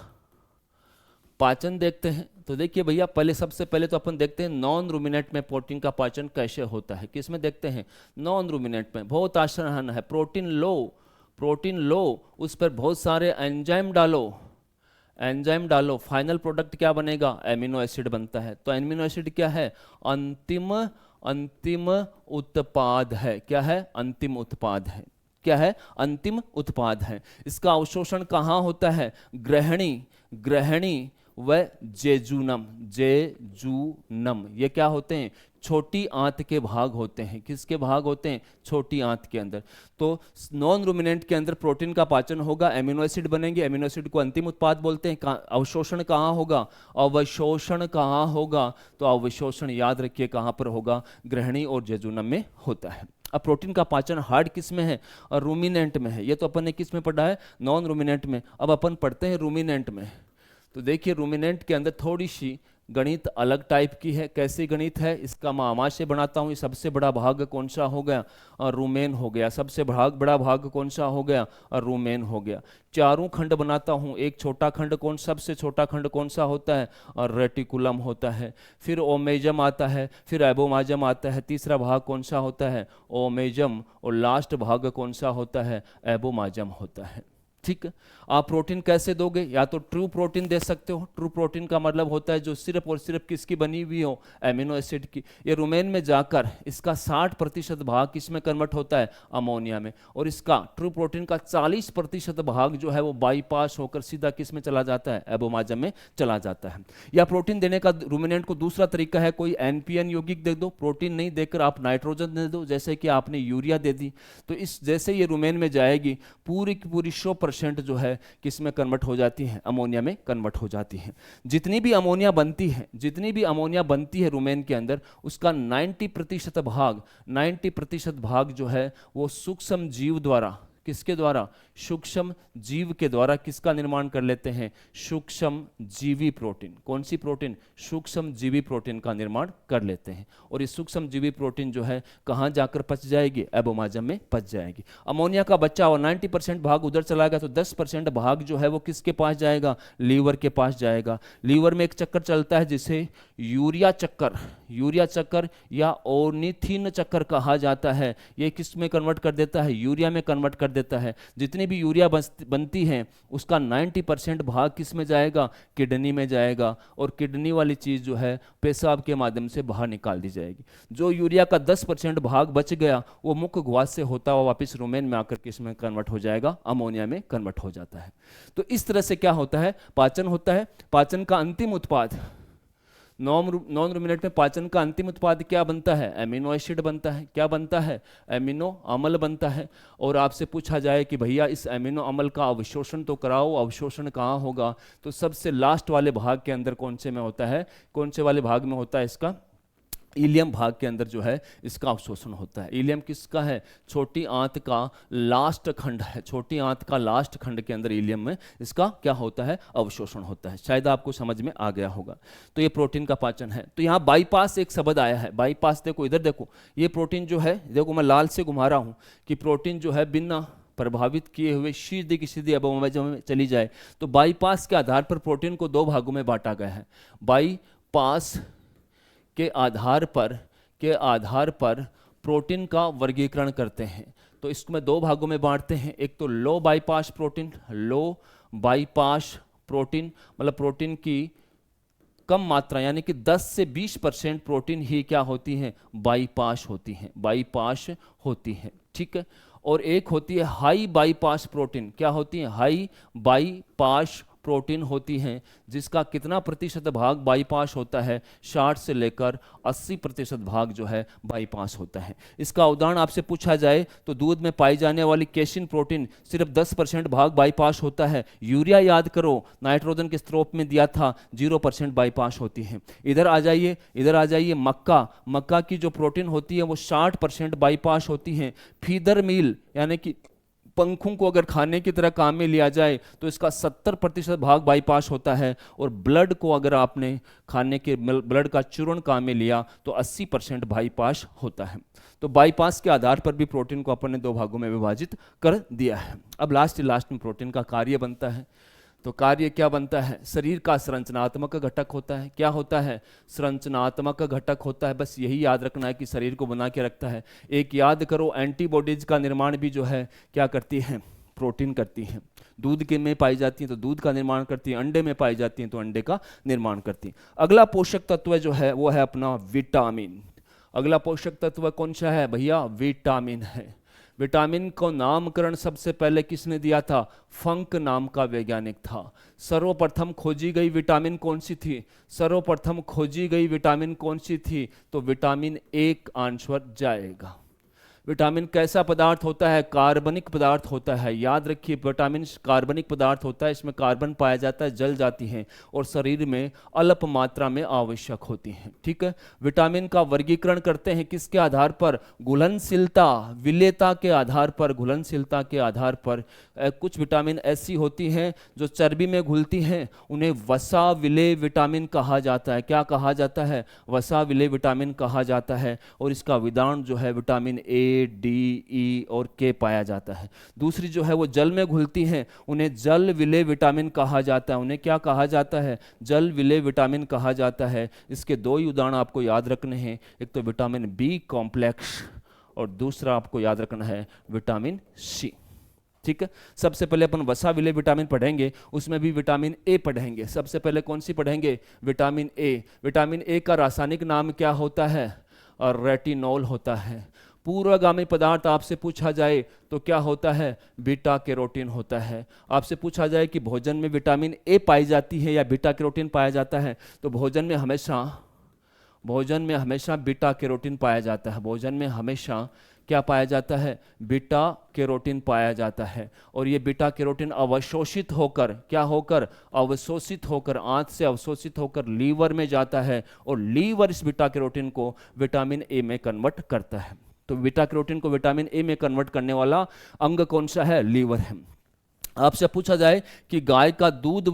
पाचन देखते हैं। तो देखिए भैया, पहले सबसे पहले तो अपन देखते हैं नॉन रूमिनेंट में प्रोटीन का पाचन कैसे होता है। किस में देखते हैं? नॉन रूमिनेंट में। बहुत आसान है। प्रोटीन लो, प्रोटीन लो, उस पर बहुत सारे एंजाइम डालो, एंजाइम डालो, फाइनल प्रोडक्ट क्या बनेगा? एमिनो एसिड बनता है। तो एमिनो एसिड क्या है? अंतिम उत्पाद है। क्या है? अंतिम उत्पाद है। क्या है? अंतिम उत्पाद है। इसका अवशोषण कहाँ होता है? ग्रहणी, ग्रहणी व जेजूनम। जेजूनम ये क्या होते हैं? छोटी आंत के भाग होते हैं। किसके भाग होते हैं? छोटी आंत के अंदर। तो नॉन रूमिनेंट के अंदर प्रोटीन का पाचन होगा, एमिनो एसिड बनेंगे, एमिनो एसिड को अंतिम उत्पाद बोलते हैं। अवशोषण कहाँ होगा? अवशोषण कहाँ होगा? तो अवशोषण याद रखिए कहाँ पर होगा? ग्रहणी और जेजूनम में होता है। अब प्रोटीन का पाचन हार्ड किस में है? और रूमिनेंट में है। ये तो अपन ने किस में पढ़ा है? नॉन रूमिनेंट में। अब अपन पढ़ते हैं रूमिनेंट में। तो देखिए रूमिनेंट के अंदर थोड़ी सी गणित अलग टाइप की है। कैसी गणित है? इसका मैं आमाश से बनाता हूँ। ये सबसे बड़ा भाग कौन सा हो गया? रूमेन हो गया। सबसे बड़ा भाग कौन सा हो गया? रूमेन हो गया। चारों खंड बनाता हूँ। एक छोटा खंड कौन, सबसे छोटा खंड कौन सा होता है? और रेटिकुलम होता है। फिर ओमेजम आता है, फिर एबोमाजम आता है। तीसरा भाग कौन सा होता है? ओमेजम। और लास्ट भाग कौन सा होता है? एबोमाजम होता है। ठीक है, आप प्रोटीन कैसे दोगे? या तो ट्रू प्रोटीन दे सकते हो। ट्रू प्रोटीन का मतलब होता है जो सिर्फ और सिर्फ किसकी बनी हुई हो? एमिनो एसिड की। ये रूमेन में जाकर इसका 60% भाग किस में कन्वर्ट होता है? अमोनिया में। और इसका ट्रू प्रोटीन का 40% भाग जो है वो बाईपास होकर सीधा किस में चला जाता है? एबोमाजम में चला जाता है। या प्रोटीन देने का रूमिनेंट को दूसरा तरीका है, कोई एनपीएन यौगिक दे दो। प्रोटीन नहीं देकर आप नाइट्रोजन दे दो, जैसे कि आपने यूरिया दे दी। तो इस जैसे ये रूमेन में जाएगी, पूरी की पूरी 100% जो है किस में कन्वर्ट हो जाती है? अमोनिया में कन्वर्ट हो जाती है। जितनी भी अमोनिया बनती है, जितनी भी अमोनिया बनती है रूमेन के अंदर, उसका 90% भाग जो है वो सूक्ष्म जीव द्वारा, किसके द्वारा? सूक्ष्म जीव के द्वारा किसका निर्माण कर लेते हैं? सूक्ष्म जीवी प्रोटीन। कौन सी प्रोटीन? सूक्ष्म जीवी प्रोटीन का निर्माण कर लेते हैं। और इस सूक्ष्म जीवी प्रोटीन जो है कहाँ जाकर पच जाएगी? एबोमाजम में पच जाएगी। अमोनिया का बच्चा और 90% भाग उधर चलाएगा, तो 10% भाग जो है वो किसके पास जाएगा? लीवर के पास जाएगा। लीवर में एक चक्कर चलता है जिसे यूरिया चक्कर, यूरिया चक्कर या ओर्निथिन चक्कर कहा जाता है। ये किस में कन्वर्ट कर देता है? यूरिया में कन्वर्ट कर देता है। जितनी भी यूरिया बनती है उसका 90% भाग किस में जाएगा? किडनी में जाएगा। और किडनी वाली चीज जो है पेशाब के माध्यम से बाहर निकाल दी जाएगी। जो यूरिया का 10% भाग बच गया वो मुख्य ग्वास से होता हुआ वापस रूमेन में आकर किस में कन्वर्ट हो जाएगा? अमोनिया में कन्वर्ट हो जाता है। तो इस तरह से क्या होता है? पाचन होता है। पाचन का अंतिम उत्पाद नॉन रूमिनेंट में पाचन का अंतिम उत्पाद क्या बनता है? एमिनो एसिड बनता है। क्या बनता है? एमिनो अम्ल बनता है। और आपसे पूछा जाए कि भैया इस एमिनो अम्ल का अवशोषण तो कराओ, अवशोषण कहाँ होगा? तो सबसे लास्ट वाले भाग के अंदर कौन से में होता है? कौन से वाले भाग में होता है इसका? इलियम भाग के अंदर जो है इसका अवशोषण होता है। इलियम किसका है? छोटी आंत का लास्ट खंड है। छोटी आंत का लास्ट खंड के अंदर इलियम में इसका क्या होता है? अवशोषण होता है। शायद आपको समझ में आ गया होगा। तो ये प्रोटीन का पाचन है। तो यहाँ बाईपास एक शब्द आया है। बाईपास देखो, इधर देखो, ये प्रोटीन जो है, देखो मैं लाल से घुमा रहा हूँ कि प्रोटीन जो है बिना प्रभावित किए हुए सीधी की सीधी अब में चली जाए। तो बाईपास के आधार पर प्रोटीन को दो भागों में बांटा गया है। बाईपास के आधार पर प्रोटीन का वर्गीकरण करते हैं। तो इसको दो भागों में बांटते हैं। एक तो लो बाईपास प्रोटीन, लो बाईपास प्रोटीन मतलब प्रोटीन की कम मात्रा यानी कि 10 से 20% प्रोटीन ही क्या होती है? बाईपास होती हैं, बाईपास होती हैं, ठीक है। और एक होती है हाई बाईपास प्रोटीन। क्या होती है? हाई बाईपास प्रोटीन होती हैं, जिसका कितना प्रतिशत भाग बाईपास होता है? 60 से लेकर 80% भाग जो है बाईपास होता है। इसका उदाहरण आपसे पूछा जाए तो दूध में पाई जाने वाली कैसिन प्रोटीन सिर्फ 10% भाग बाईपास होता है। यूरिया याद करो, नाइट्रोजन के स्रोत में दिया था, 0% बाईपास होती है। इधर आ जाइए, इधर आ जाइए, मक्का की जो प्रोटीन होती है वो 60% बाईपास होती है। फीडर मील यानी कि पंखों को अगर खाने की तरह काम में लिया जाए तो इसका 70% भाग बाईपास होता है। और ब्लड को अगर आपने खाने के ब्लड का चूर्ण काम में लिया तो 80% बाईपास होता है। तो बाईपास के आधार पर भी प्रोटीन को अपन ने दो भागों में विभाजित कर दिया है। अब लास्ट में प्रोटीन का कार्य बनता है। तो कार्य क्या बनता है? शरीर का संरचनात्मक घटक होता है। क्या होता है? संरचनात्मक घटक होता है। बस यही याद रखना है कि शरीर को बना के रखता है। एक याद करो, एंटीबॉडीज का निर्माण भी जो है क्या करती है? प्रोटीन करती हैं। दूध के में पाई जाती हैं तो दूध का निर्माण करती हैं, अंडे में पाई जाती हैं तो अंडे का निर्माण करती हैं। अगला पोषक तत्व जो है वो है अपना विटामिन। अगला पोषक तत्व कौन सा है भैया? विटामिन है। विटामिन को नामकरण सबसे पहले किसने दिया था? फंक नाम का वैज्ञानिक था। सर्वप्रथम खोजी गई विटामिन कौन सी थी? सर्वप्रथम खोजी गई विटामिन कौन सी थी? तो विटामिन ए आंसर जाएगा। विटामिन कैसा पदार्थ होता है? कार्बनिक पदार्थ होता है। याद रखिए, विटामिन कार्बनिक पदार्थ होता है, इसमें कार्बन पाया जाता है, जल जाती हैं और शरीर में अल्प मात्रा में आवश्यक होती हैं, ठीक है। विटामिन का वर्गीकरण करते हैं किसके आधार पर? घुलनशीलता, विलेयता के आधार पर। घुलनशीलता के आधार पर कुछ विटामिन ऐसी होती हैं जो चर्बी में घुलती हैं, उन्हें वसा विलेय विटामिन कहा जाता है। क्या कहा जाता है? वसा विलेय विटामिन कहा जाता है। और इसका विधान जो है विटामिन ए, डी, ई और के पाया जाता है। दूसरी जो है वो जल में घुलती हैं, उन्हें जल विलेय विटामिन कहा जाता है। उन्हें क्या कहा जाता है? जल विलेय विटामिन कहा जाता है। इसके दो ही उदाहरण आपको याद रखने हैं, एक तो विटामिन बी कॉम्प्लेक्स और दूसरा आपको याद रखना है विटामिन सी, ठीक है। सबसे पहले अपन वसा विलेय विटामिन पढ़ेंगे, उसमें भी विटामिन ए पढ़ेंगे। सबसे पहले कौन सी पढ़ेंगे? Vitamin A. विटामिन ए का रासायनिक नाम क्या होता है? और रेटिनॉल होता है। पूर्वगामी पदार्थ आपसे पूछा जाए तो क्या होता है? बीटा कैरोटीन होता है। आपसे पूछा जाए कि भोजन में विटामिन ए पाई जाती है या बीटा कैरोटीन पाया जाता है, तो भोजन में हमेशा बीटा कैरोटीन पाया जाता है। भोजन में हमेशा क्या पाया जाता है? बीटा कैरोटीन पाया जाता है। और ये बीटा कैरोटीन अवशोषित होकर, क्या होकर? अवशोषित होकर, आंत से अवशोषित होकर लीवर में जाता है और लीवर इस बीटा कैरोटीन को विटामिन ए में कन्वर्ट करता है। तो बीटा कैरोटीन को विटामिन ए में कन्वर्ट करने वाला अंग कौन सा है? लीवर है। आपसे पूछा जाए कि गाय का दूध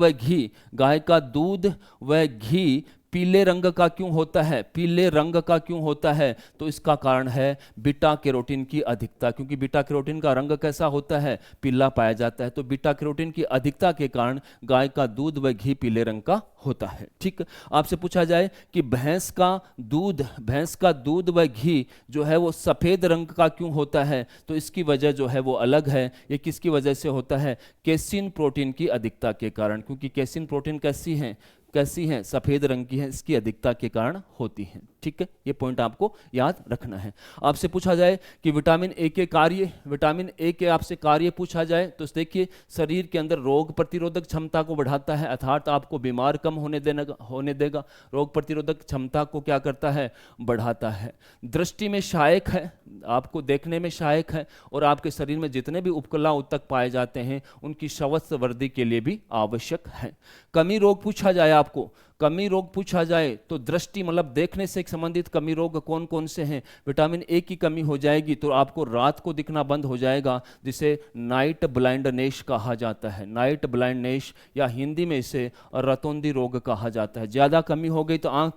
व घी पीले रंग का क्यों होता है? पीले रंग का क्यों होता है? तो इसका कारण है बीटा कैरोटीन की अधिकता, क्योंकि बीटा कैरोटीन का रंग कैसा होता है? पीला पाया जाता है। तो बीटा कैरोटीन की अधिकता के कारण गाय का दूध व घी पीले रंग का होता है, ठीक। आपसे पूछा जाए कि भैंस का दूध व घी जो है वो सफेद रंग का क्यों होता है? तो इसकी वजह जो है वो अलग है। ये किसकी वजह से होता है? केसिन प्रोटीन की अधिकता के कारण, क्योंकि केसिन प्रोटीन कैसी हैं? सफेद रंग की है, इसकी अधिकता के कारण होती है, ठीक। ठीक है, ये पॉइंट आपको याद रखना है। आपसे पूछा जाए कि विटामिन ए के कार्य, विटामिन ए के आपसे कार्य पूछा जाए तो देखिए शरीर के अंदर रोग प्रतिरोधक क्षमता को बढ़ाता है, अर्थात आपको बीमार कम होने देगा। रोग प्रतिरोधक क्षमता को क्या करता है, बढ़ाता है। दृष्टि में सहायक है, आपको देखने में सहायक है, और आपके शरीर में जितने भी उपकला ऊतक पाए जाते हैं उनकी स्वस्थ वृद्धि के लिए भी आवश्यक है। कमी रोग पूछा जाए आपको, कमी रोग पूछा जाए तो दृष्टि मतलब देखने से संबंधित कमी रोग कौन कौन से हैं। विटामिन ए की कमी हो जाएगी तो आपको रात को दिखना बंद हो जाएगा, जिसे नाइट ब्लाइंडनेस कहा जाता है। नाइट ब्लाइंडनेस या हिंदी में इसे रतौंधी रोग कहा जाता है। ज़्यादा कमी हो गई तो आंख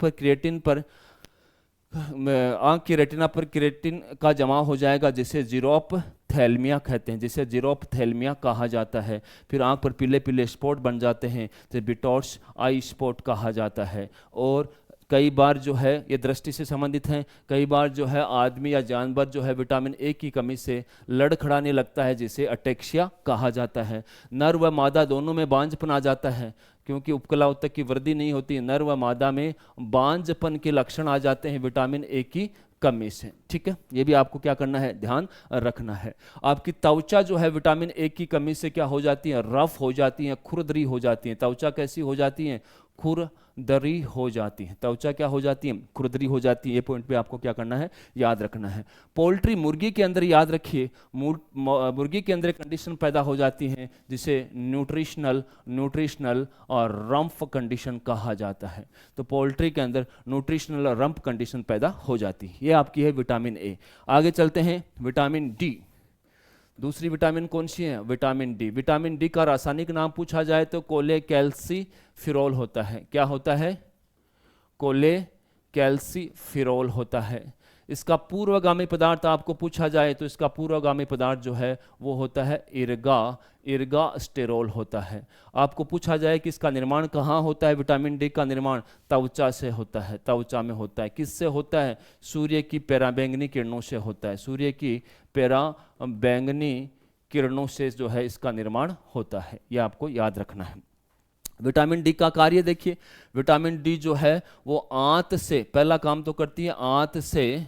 की रेटिना पर क्रिएटिन का जमा हो जाएगा, जिसे जीरोपथैल्मिया कहते हैं, जिसे जीरोपथैल्मिया कहा जाता है। फिर आंख पर पीले पीले स्पॉट बन जाते हैं, जिसे बिटॉर्स आई स्पॉट कहा जाता है। और कई बार जो है ये दृष्टि से संबंधित हैं, कई बार जो है आदमी या जानवर जो है विटामिन ए की कमी से लड़खड़ाने लगता है, जिसे अटेक्सिया कहा जाता है। नर व मादा दोनों में बांझपन आ जाता है, क्योंकि उपकला ऊतक की वृद्धि नहीं होती। नर व मादा में बांझपन के लक्षण आ जाते हैं विटामिन ए की कमी से, ठीक है। ये भी आपको क्या करना है, ध्यान रखना है। आपकी त्वचा जो है विटामिन ए की कमी से क्या हो जाती है, रफ हो जाती है, खुरदरी हो जाती है। त्वचा कैसी हो जाती है, खुरदरी हो जाती है। त्वचा क्या हो जाती है, खुरदरी हो जाती है। ये पॉइंट पे आपको क्या करना है, याद रखना है। पोल्ट्री मुर्गी के अंदर याद रखिए, मुर्गी के अंदर कंडीशन पैदा हो जाती है जिसे न्यूट्रिशनल और रम्प कंडीशन कहा जाता है। तो पोल्ट्री के अंदर न्यूट्रिशनल और रम्प कंडीशन पैदा हो जाती है। ये आपकी है विटामिन ए। आगे चलते हैं, विटामिन डी। दूसरी विटामिन कौन सी है, विटामिन डी। विटामिन डी का रासायनिक नाम पूछा जाए तो कोलेकैल्सिफेरॉल होता है। क्या होता है, कोलेकैल्सिफेरॉल होता है। इसका पूर्वगामी पदार्थ आपको पूछा जाए तो इसका पूर्वगामी पदार्थ जो है वो होता है इर्गास्टेरॉल होता है। आपको पूछा जाए कि इसका निर्माण कहाँ होता है, विटामिन डी का निर्माण त्वचा से होता है, त्वचा में होता है। किससे होता है, सूर्य की पराबैंगनी किरणों से होता है। सूर्य की पराबैंगनी किरणों से जो है इसका निर्माण होता है, यह आपको याद रखना है। विटामिन डी का कार्य देखिए, विटामिन डी जो है वो आंत से पहला काम तो करती है, आंत से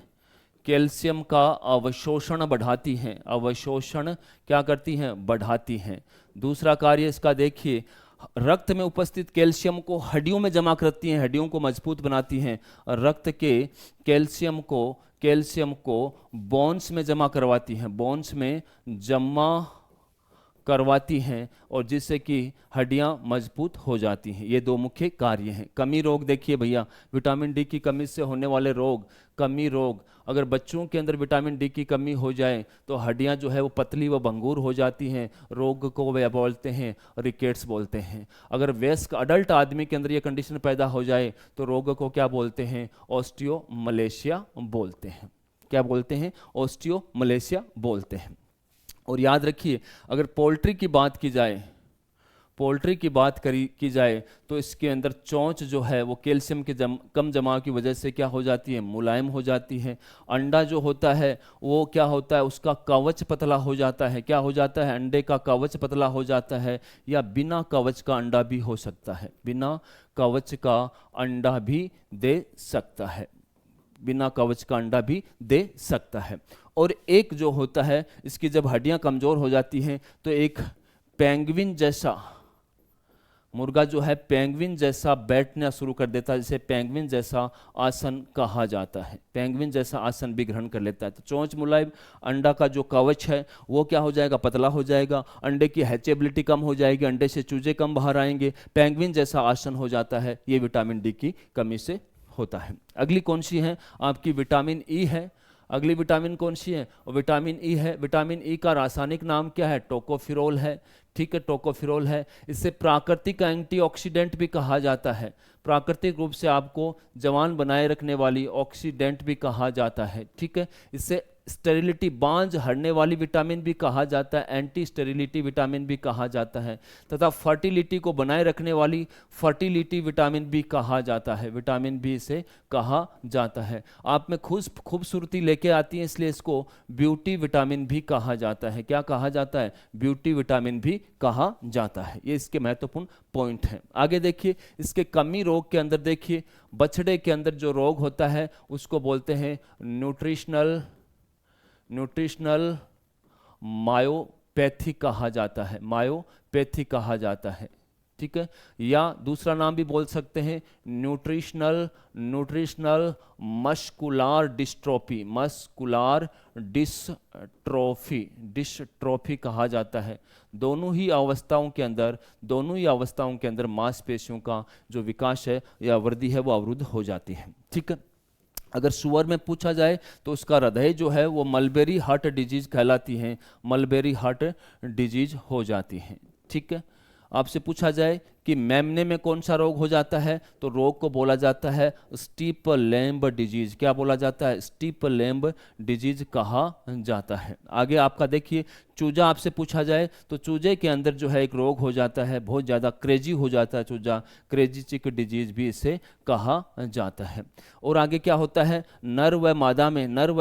कैल्शियम का अवशोषण बढ़ाती हैं। अवशोषण क्या करती हैं, बढ़ाती हैं। दूसरा कार्य इसका देखिए, रक्त में उपस्थित कैल्शियम को हड्डियों में जमा करती हैं, हड्डियों को मजबूत बनाती हैं। रक्त के कैल्शियम को बोन्स में जमा करवाती हैं, बोन्स में जमा करवाती हैं, और जिससे कि हड्डियां मजबूत हो जाती हैं। ये दो मुख्य कार्य हैं। कमी रोग देखिए भैया, विटामिन डी की कमी से होने वाले रोग, कमी रोग। अगर बच्चों के अंदर विटामिन डी की कमी हो जाए तो हड्डियां जो है वो पतली व भंगुर हो जाती हैं। रोग को वे बोलते हैं रिकेट्स बोलते हैं। अगर वयस्क अडल्ट आदमी के अंदर ये कंडीशन पैदा हो जाए तो रोग को क्या बोलते हैं, ऑस्टियोमलेशिया बोलते हैं। क्या बोलते हैं, ऑस्टियोमलेशिया बोलते हैं। और याद रखिए, अगर पोल्ट्री की बात की जाए, पोल्ट्री की बात की जाए तो इसके अंदर चोंच जो है वो कैल्शियम के कम जमाव की वजह से क्या हो जाती है, मुलायम हो जाती है। अंडा जो होता है वो क्या होता है, उसका कवच पतला हो जाता है। क्या हो जाता है, अंडे का कवच पतला हो जाता है, या बिना कवच का अंडा भी हो सकता है। बिना कवच का अंडा भी दे सकता है, बिना कवच का अंडा भी दे सकता है। और एक जो होता है, इसकी जब हड्डियां कमजोर हो जाती हैं तो एक पेंगुइन जैसा मुर्गा जो है पेंगुइन जैसा बैठना शुरू कर देता है, जिसे पेंगुइन जैसा आसन कहा जाता है। पेंगुइन जैसा आसन भी ग्रहण कर लेता है। तो चोंच मुलायम, अंडा का जो कवच है वो क्या हो जाएगा, पतला हो जाएगा। अंडे की हैचेबिलिटी कम हो जाएगी, अंडे से चूजे कम बाहर आएंगे, पेंगुइन जैसा आसन हो जाता है। ये विटामिन डी की कमी से होता है। अगली कौन सी है आपकी, विटामिन ई है। अगली विटामिन कौन सी है, और विटामिन ई है। विटामिन ई का रासायनिक नाम क्या है, टोकोफिरोल है। ठीक है, टोकोफिरोल है। इससे प्राकृतिक एंटीऑक्सीडेंट भी कहा जाता है। प्राकृतिक रूप से आपको जवान बनाए रखने वाली ऑक्सीडेंट भी कहा जाता है। ठीक है, इससे स्टेरिलिटी, बांझ हरने वाली विटामिन भी कहा जाता है, एंटी स्टेरिलिटी विटामिन भी कहा जाता है, तथा फर्टिलिटी को बनाए रखने वाली फर्टिलिटी विटामिन भी कहा जाता है, विटामिन बी इसे कहा जाता है। आप में खूबसूरती लेके आती है, इसलिए इसको ब्यूटी विटामिन भी कहा जाता है। क्या कहा जाता है? ब्यूटी विटामिन भी कहा जाता है। ये इसके महत्वपूर्ण पॉइंट हैं। आगे देखिए, इसके कमी रोग के अंदर देखिए, बछड़े के अंदर जो रोग होता है उसको बोलते हैं न्यूट्रिशनल मायोपैथी कहा जाता है, मायोपैथी कहा जाता है, ठीक है। या दूसरा नाम भी बोल सकते हैं न्यूट्रिशनल मस्कुलार डिस्ट्रोफी कहा जाता है। दोनों ही अवस्थाओं के अंदर मांसपेशियों का जो विकास है या वृद्धि है वो अवरुद्ध हो जाती है, ठीक है। अगर सुअर में पूछा जाए तो उसका हृदय जो है वो मलबेरी हार्ट डिजीज कहलाती है, मलबेरी हार्ट डिजीज हो जाती है, ठीक है। आपसे पूछा जाए कि मेमने में कौन सा रोग हो जाता है, तो रोग को बोला जाता है स्टीप लैम्ब डिजीज। क्या बोला जाता है? स्टीप लैम्ब डिजीज कहा जाता है। आगे आपका देखिए, चूजा आपसे पूछा जाए तो चूजे के अंदर जो है एक रोग हो जाता है, बहुत ज़्यादा क्रेजी हो जाता है चूजा, क्रेजी चिक डिजीज भी इसे कहा जाता है। और आगे क्या होता है, नर व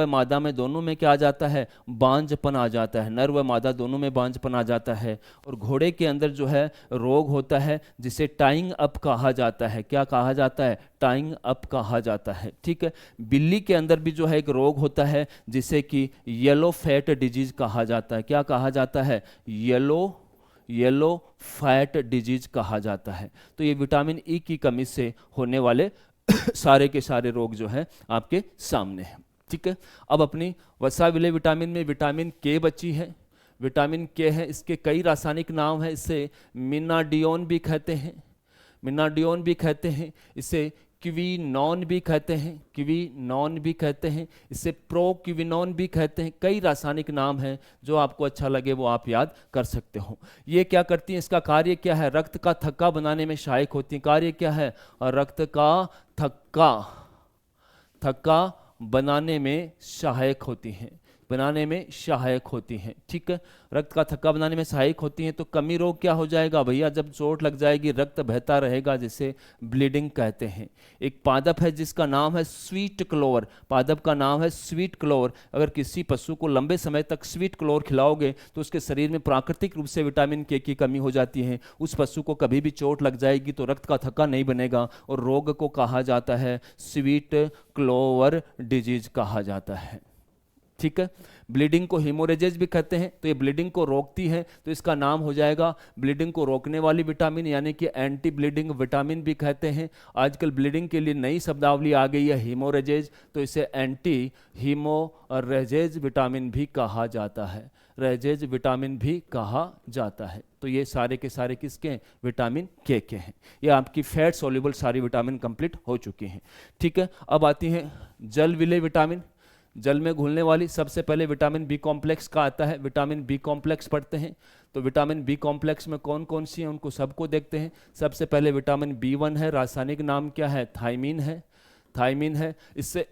मादा में दोनों में क्या आ जाता है? बांझपन आ जाता है, नर व मादा दोनों में बांझपन आ जाता है। और घोड़े के अंदर जो है रोग होता है जिसे टाइंग अप कहा जाता है। क्या कहा जाता है? टाइंग अप कहा जाता है, ठीक है। बिल्ली के अंदर भी जो है एक रोग होता है जिसे कि येलो फैट डिजीज कहा जाता है। क्या कहा जाता है? येलो फैट डिजीज कहा जाता है। तो ये विटामिन ई की कमी से होने वाले सारे के सारे रोग जो हैं आपके सामने हैं, ठीक है। अब अपनी वसा विले विटामिन में विटामिन के बची है। विटामिन के है, इसके कई रासायनिक नाम है। इसे मिनाडियोन भी कहते हैं, इसे क्विनॉन भी कहते हैं, इसे प्रोक्विनॉन भी कहते हैं। कई रासायनिक नाम हैं, जो आपको अच्छा लगे वो आप याद कर सकते हो। ये क्या करती हैं? इसका कार्य क्या है? रक्त का थक्का बनाने में सहायक होती है। कार्य क्या है? रक्त का थक्का बनाने में सहायक होती हैं, ठीक है। रक्त का थक्का बनाने में सहायक होती हैं। तो कमी रोग क्या हो जाएगा भैया? जब चोट लग जाएगी रक्त बहता रहेगा, जिसे ब्लीडिंग कहते हैं। एक पादप है जिसका नाम है स्वीट क्लोवर, अगर किसी पशु को लंबे समय तक स्वीट क्लोवर खिलाओगे तो उसके शरीर में प्राकृतिक रूप से विटामिन के की कमी हो जाती है। उस पशु को कभी भी चोट लग जाएगी तो रक्त का थक्का नहीं बनेगा, और रोग को कहा जाता है स्वीट क्लोवर डिजीज कहा जाता है, ठीक है। ब्लीडिंग को हीमोरेजेज भी कहते हैं। तो ये ब्लीडिंग को रोकती है, तो इसका नाम हो जाएगा ब्लीडिंग को रोकने वाली विटामिन, यानी कि एंटी ब्लीडिंग विटामिन भी कहते हैं। आजकल ब्लीडिंग के लिए नई शब्दावली आ गई है हीमोरेजेज, तो इसे एंटी हीमोरेजेज विटामिन भी कहा जाता है, रेजेज विटामिन भी कहा जाता है। तो ये सारे के सारे किसके? विटामिन के हैं। ये आपकी फैट सोल्यूबल सारी विटामिन कंप्लीट हो चुकी हैं, ठीक है। अब आती हैं जल विलेय विटामिन, जल में घुलने वाली। सबसे पहले विटामिन बी कॉम्प्लेक्स का आता है। विटामिन बी कॉम्प्लेक्स पढ़ते हैं, तो विटामिन बी कॉम्प्लेक्स में कौन कौन सी हैं उनको सबको देखते हैं। सबसे पहले विटामिन बी1 है, रासायनिक नाम क्या है? थायमीन है। इससे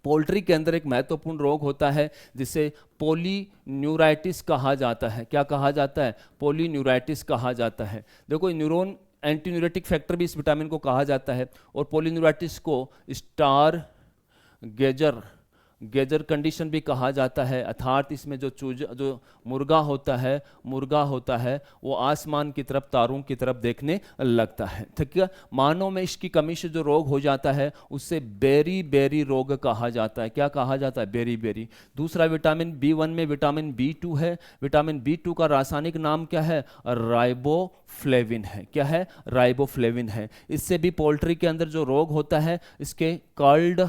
पोल्ट्री के अंदर एक महत्वपूर्ण रोग होता है जिसे पोलीन्यूराइटिस कहा जाता है। क्या कहा जाता है? पोलीन्यूराइटिस कहा जाता है। देखो, न्यूरोन एंटीन्यूरेटिक फैक्टर भी इस विटामिन को कहा जाता है, और पोलीन्यूराइटिस को स्टार गेजर कंडीशन भी कहा जाता है। अर्थात इसमें जो मुर्गा होता है वो आसमान की तरफ, तारों की तरफ देखने लगता है, ठीक है। मानव में इसकी कमी से जो रोग हो जाता है उससे बेरी रोग कहा जाता है। क्या कहा जाता है? बेरी। दूसरा विटामिन बी1 में विटामिन बी2 है। विटामिन बी2 का रासायनिक नाम क्या है? राइबोफ्लेविन है। क्या है? राइबोफ्लेविन है। इससे भी पोल्ट्री के अंदर जो रोग होता है, इसके कर्ल्ड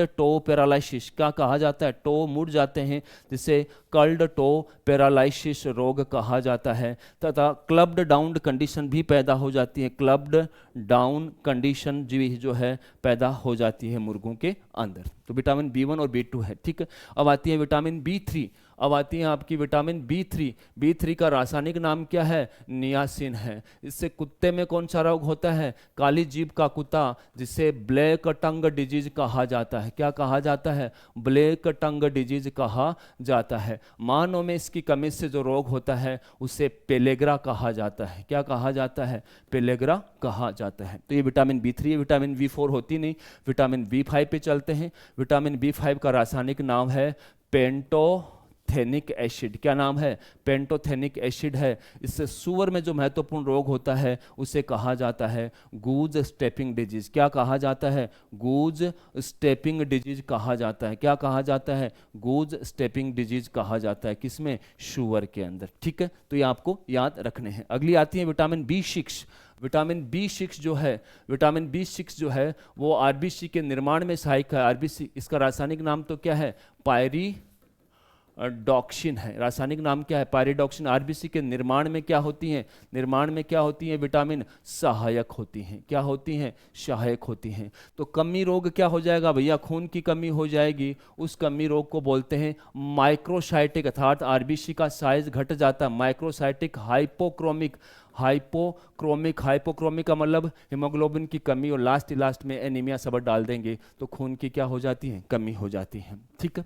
टो पैरालाइसिस, क्या कहा जाता है? टो मुड़ जाते हैं, जिसे कर्ल्ड टो पैरालाइसिस रोग कहा जाता है। तथा क्लब्ड डाउन कंडीशन भी पैदा हो जाती है, क्लब्ड डाउन कंडीशन जो है पैदा हो जाती है मुर्गों के अंदर। तो विटामिन B1 और B2 है, ठीक है। अब आती है विटामिन B3। अब आती है आपकी विटामिन B3। B3 का रासायनिक नाम क्या है? नियासिन है। इससे कुत्ते में कौन सा रोग होता है? काली जीभ का कुत्ता, जिसे ब्लैक टंग डिजीज कहा जाता है। क्या कहा जाता है? ब्लैक टंग डिजीज कहा जाता है। मानव में इसकी कमी से जो रोग होता है उसे पेलेग्रा कहा जाता है। क्या कहा जाता है? पेलेग्रा कहा जाता है। तो ये विटामिन B3 है। विटामिन B4 होती नहीं। विटामिन B5 पे चलते हैं। विटामिन B5 का रासायनिक नाम है पेंटोथेनिक एसिड। क्या नाम है? पेंटोथेनिक एसिड है। इससे सुअर में जो महत्वपूर्ण रोग होता है उसे कहा जाता है गूज स्टेपिंग डिजीज। क्या कहा जाता है? गूज स्टेपिंग डिजीज कहा जाता है। क्या कहा जाता है? गूज स्टेपिंग डिजीज कहा जाता है। किसमें? सुअर के अंदर, ठीक है। तो ये आपको याद रखने हैं। अगली आती है विटामिन B6। विटामिन B6 जो है, विटामिन B6 जो है वो आरबीसी के निर्माण में सहायक है। आरबीसी, इसका रासायनिक नाम तो क्या है? पायरिडॉक्सिन है। रासायनिक नाम क्या है? पायरिडॉक्सिन। आरबीसी के निर्माण में क्या होती हैं? निर्माण में क्या होती हैं? विटामिन सहायक होती हैं। क्या होती हैं? सहायक होती हैं। तो कमी रोग क्या हो जाएगा भैया? खून की कमी हो जाएगी। उस कमी रोग को बोलते हैं माइक्रोसाइटिक, अर्थात आरबीसी का साइज घट जाता है। Microcytic hypochromic. हाइपोक्रोमिक का मतलब हीमोग्लोबिन की कमी, और लास्ट में एनीमिया सब डाल देंगे तो खून की क्या हो जाती है? कमी हो जाती है, ठीक है।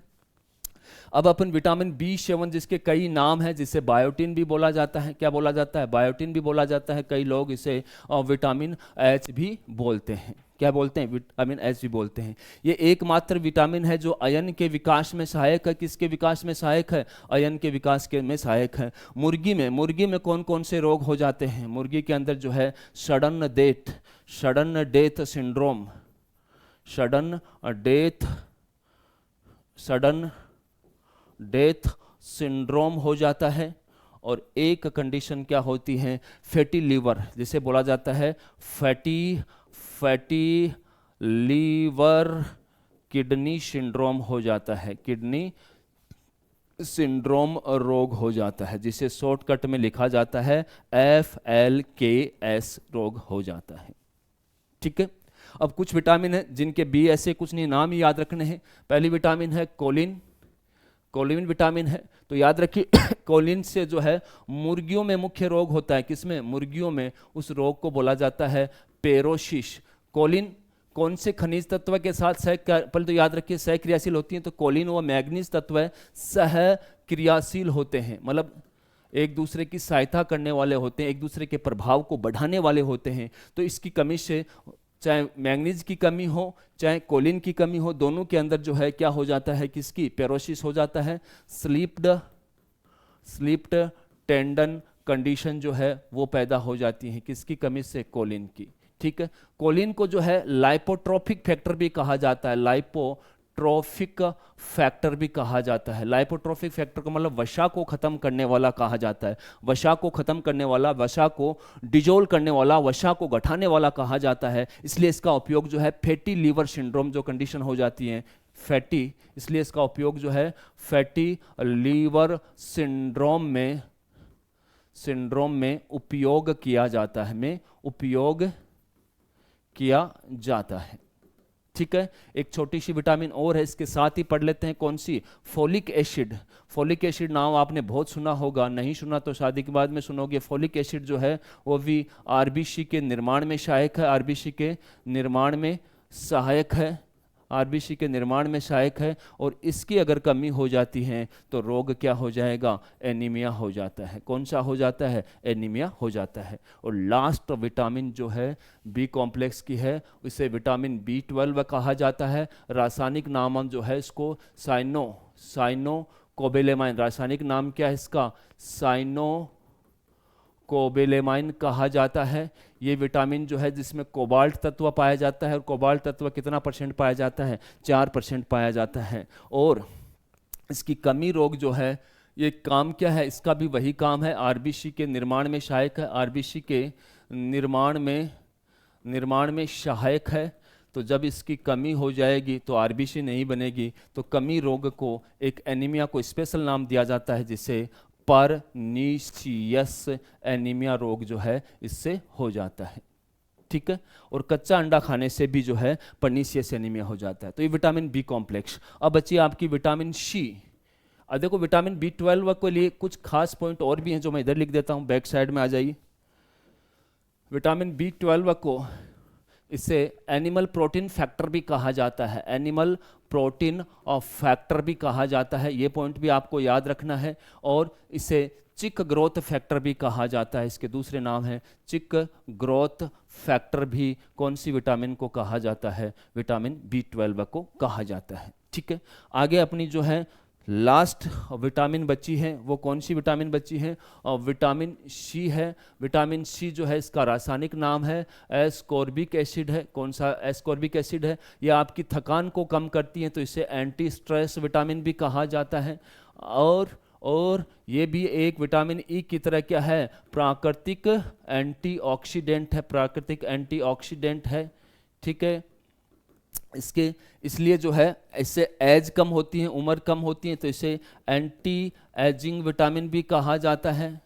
अब अपन विटामिन B7, जिसके कई नाम हैं, जिसे बायोटिन भी बोला जाता है। क्या बोला जाता है? बायोटिन भी बोला जाता है। कई लोग इसे विटामिन H भी बोलते हैं। क्या बोलते हैं? विटामिन H भी बोलते हैं। ये एकमात्र विटामिन है जो अयन के विकास में सहायक है। किसके विकास में सहायक है? अयन के विकास के में सहायक है। मुर्गी में कौन कौन से रोग हो जाते हैं? मुर्गी के अंदर जो है sudden death syndrome, sudden death syndrome हो जाता है। और एक कंडीशन क्या होती है? फैटी लीवर, जिसे बोला जाता है फैटी लीवर किडनी सिंड्रोम हो जाता है। किडनी सिंड्रोम रोग हो जाता है, जिसे शॉर्टकट में लिखा जाता है FLKS रोग हो जाता है, ठीक है। अब कुछ विटामिन है जिनके बी ऐसे कुछ नहीं, नाम ही याद रखने हैं। पहली विटामिन है कोलिन। कोलिन विटामिन है तो याद रखिए कोलिन से जो है मुर्गियों में मुख्य रोग होता है। किसमें? मुर्गियों में। उस रोग को बोला जाता है पेरोसिस। कोलिन कौन से खनिज तत्व के साथ पहले तो याद रखिए सहक्रियाशील होती है। तो कोलिन व मैग्नीज तत्व सहक्रियाशील होते हैं, मतलब एक दूसरे की सहायता करने वाले होते हैं, एक दूसरे के प्रभाव को बढ़ाने वाले होते हैं। तो इसकी कमी से, चाहे मैग्नीज की कमी हो चाहे कोलिन की कमी हो, दोनों के अंदर जो है क्या हो जाता है? किसकी? पेरोसिस हो जाता है। स्लिप्ड टेंडन कंडीशन जो है वो पैदा हो जाती है। किसकी कमी से? कोलिन की, ठीक है। कोलिन को जो है लाइपोट्रोफिक फैक्टर भी कहा जाता है। लाइपोट्रोफिक फैक्टर भी कहा जाता है। लाइपोट्रोफिक फैक्टर का मतलब वसा को खत्म करने वाला कहा जाता है। वसा को खत्म करने वाला, वसा को डिजोल्व करने वाला, वसा को घटाने वाला कहा जाता है। इसलिए इसका उपयोग जो है फैटी लीवर सिंड्रोम जो कंडीशन हो जाती है फैटी, इसलिए इसका उपयोग जो है फैटी लीवर सिंड्रोम में उपयोग किया जाता है, ठीक है। एक छोटी सी विटामिन और है, इसके साथ ही पढ़ लेते हैं। कौन सी? Folic acid. फोलिक एसिड नाम आपने बहुत सुना होगा, नहीं सुना तो शादी के बाद में सुनोगे। फोलिक एसिड जो है वो भी आरबीसी के निर्माण में सहायक है। आरबीसी के निर्माण में सहायक है। आरबीसी के निर्माण में सहायक है। और इसकी अगर कमी हो जाती है तो रोग क्या हो जाएगा? एनीमिया हो जाता है। कौन सा हो जाता है? एनीमिया हो जाता है। और लास्ट विटामिन जो है बी कॉम्प्लेक्स की है, इसे विटामिन B12 कहा जाता है। रासायनिक नाम जो है इसको साइनोकोबैलेमाइन। रासायनिक नाम क्या है इसका? साइनोकोबैलेमाइन कहा जाता है। ये विटामिन जो है जिसमें कोबाल्ट तत्व पाया जाता है, और कोबाल्ट तत्व कितना % पाया जाता है? 4% पाया जाता है। और इसकी कमी रोग जो है, ये काम क्या है? इसका भी वही काम है, आरबीसी के निर्माण में सहायक है। आरबीसी के निर्माण में सहायक है। तो जब इसकी कमी हो जाएगी तो आरबीसी नहीं बनेगी, तो कमी रोग को, एक एनीमिया को स्पेशल नाम दिया जाता है, जिसे परनीशियस एनीमिया रोग जो है इससे हो जाता है। ठीक है। और कच्चा अंडा खाने से भी जो है पर्नीशियस एनीमिया हो जाता है। तो ये विटामिन बी कॉम्प्लेक्स। अब बची आपकी विटामिन सी। अब देखो विटामिन B12 के लिए कुछ खास पॉइंट और भी हैं जो मैं इधर लिख देता हूं, बैक साइड में आ जाइए। विटामिन B12 को इसे एनिमल प्रोटीन फैक्टर भी कहा जाता है, एनिमल प्रोटीन ऑफ फैक्टर भी कहा जाता है, ये पॉइंट भी आपको याद रखना है। और इसे चिक ग्रोथ फैक्टर भी कहा जाता है, इसके दूसरे नाम है चिक ग्रोथ फैक्टर भी कौन सी विटामिन को कहा जाता है? विटामिन B12 को कहा जाता है, ठीक है। आगे अपनी जो है लास्ट विटामिन बची है, वो कौन सी विटामिन बची है? और विटामिन सी है। विटामिन सी जो है इसका रासायनिक नाम है एस्कॉर्बिक एसिड है। कौन सा एस्कॉर्बिक एसिड है? ये आपकी थकान को कम करती है, तो इसे एंटी स्ट्रेस विटामिन भी कहा जाता है। और ये भी एक विटामिन ई की तरह क्या है? प्राकृतिक एंटीऑक्सीडेंट है, प्राकृतिक एंटीऑक्सीडेंट है, ठीक है। इसके इसलिए जो है इससे एज कम होती है, उम्र कम होती है, तो इसे एंटी एजिंग विटामिन भी कहा जाता है,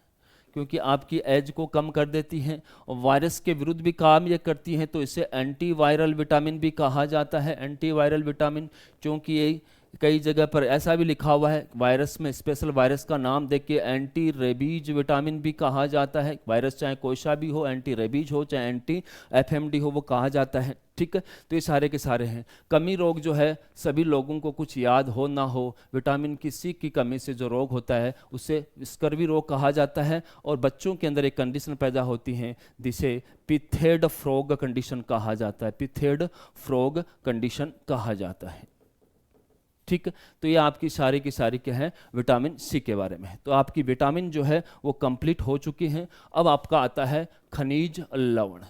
क्योंकि आपकी एज को कम कर देती है। और वायरस के विरुद्ध भी काम ये करती है, तो इसे एंटी वायरल विटामिन भी कहा जाता है, एंटी वायरल विटामिन। क्योंकि ये कई जगह पर ऐसा भी लिखा हुआ है, वायरस में स्पेशल वायरस का नाम देख के एंटी रेबीज विटामिन भी कहा जाता है। वायरस चाहे कोई सा भी हो, एंटी रेबीज हो चाहे एंटी FMD हो, वो कहा जाता है, ठीक है। तो ये सारे के सारे हैं। कमी रोग जो है सभी लोगों को कुछ याद हो ना हो, विटामिन की सी की कमी से जो रोग होता है उसे स्कर्वी रोग कहा जाता है। और बच्चों के अंदर एक कंडीशन पैदा होती है जिसे पिथेड फ्रॉग कंडीशन कहा जाता है, पिथेड फ्रॉग कंडीशन कहा जाता है, ठीक। तो ये आपकी सारी की सारी क्या है? विटामिन सी के बारे में। तो आपकी विटामिन जो है वो कंप्लीट हो चुकी हैं। अब आपका आता है खनिज लवण।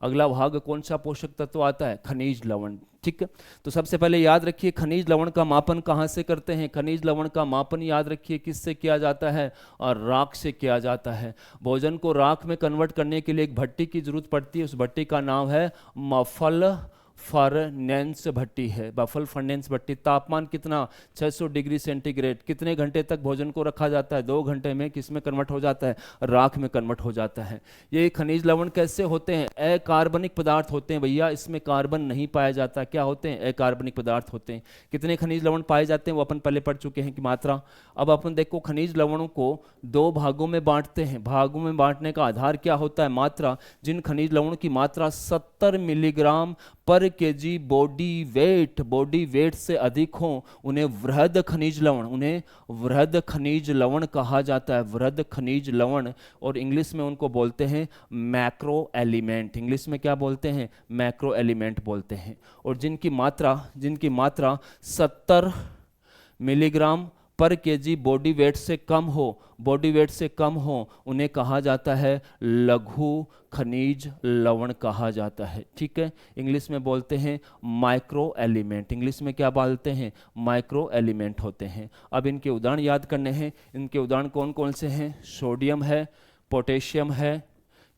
अगला भाग कौन सा पोषक तत्व आता है? खनिज लवण, ठीक है। तो सबसे पहले याद रखिए खनिज लवण का मापन कहाँ से करते हैं? खनिज लवण का मापन याद रखिए किससे किया जाता है? और राख से किया जाता है। भोजन को राख में कन्वर्ट करने के लिए एक भट्टी की जरूरत पड़ती है, उस भट्टी का नाम है मफल फर्नेंस भट्टी है, बफल फर्नेंस भट्टी। तापमान कितना? 600 डिग्री सेंटीग्रेड। कितने घंटे तक भोजन को रखा जाता है? 2 घंटे में किस में कन्वर्ट हो जाता है? राख में कन्वर्ट हो जाता है। ये खनिज लवण कैसे होते हैं? अकार्बनिक पदार्थ होते हैं भैया, इसमें कार्बन नहीं पाया जाता। क्या होते हैं? अकार्बनिक पदार्थ होते हैं। कितने खनिज लवण पाए जाते हैं वो अपन पहले पढ़ चुके हैं कि मात्रा। अब अपन देखो खनिज लवणों को 2 भागों में बांटते हैं। भागों में बांटने का आधार क्या होता है? मात्रा। जिन खनिज लवणों की मात्रा 70 मिलीग्राम पर केजी बॉडी वेट से अधिक हो उन्हें वृहद खनिज लवण, उन्हें वृहद खनिज लवण कहा जाता है, वृहद खनिज लवण। और इंग्लिश में उनको बोलते हैं मैक्रो एलिमेंट। इंग्लिश में क्या बोलते हैं? मैक्रो एलिमेंट बोलते हैं। और जिनकी मात्रा 70 मिलीग्राम पर केजी बॉडी वेट से कम हो, उन्हें कहा जाता है लघु खनिज लवण कहा जाता है, ठीक है। इंग्लिश में बोलते हैं माइक्रो एलिमेंट। इंग्लिश में क्या बोलते हैं? माइक्रो एलिमेंट होते हैं। अब इनके उदाहरण याद करने हैं। इनके उदाहरण कौन कौन से हैं? सोडियम है, पोटेशियम है,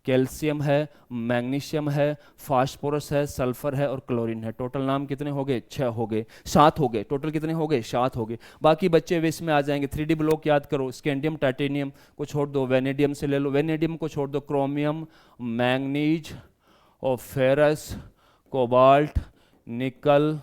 कैल्शियम है, मैग्नीशियम है, फास्फोरस है, सल्फर है और क्लोरीन है। टोटल नाम कितने हो गए? 6 हो गए, 7 हो गए। टोटल कितने हो गए? 7 हो गए। बाकी बच्चे वे इसमें आ जाएंगे। 3D ब्लॉक याद करो। स्कैंडियम टाइटेनियम को छोड़ दो, वेनेडियम से ले लो, वेनेडियम को छोड़ दो, क्रोमियम, मैंगनीज और फेरस, कोबाल्ट, निकल,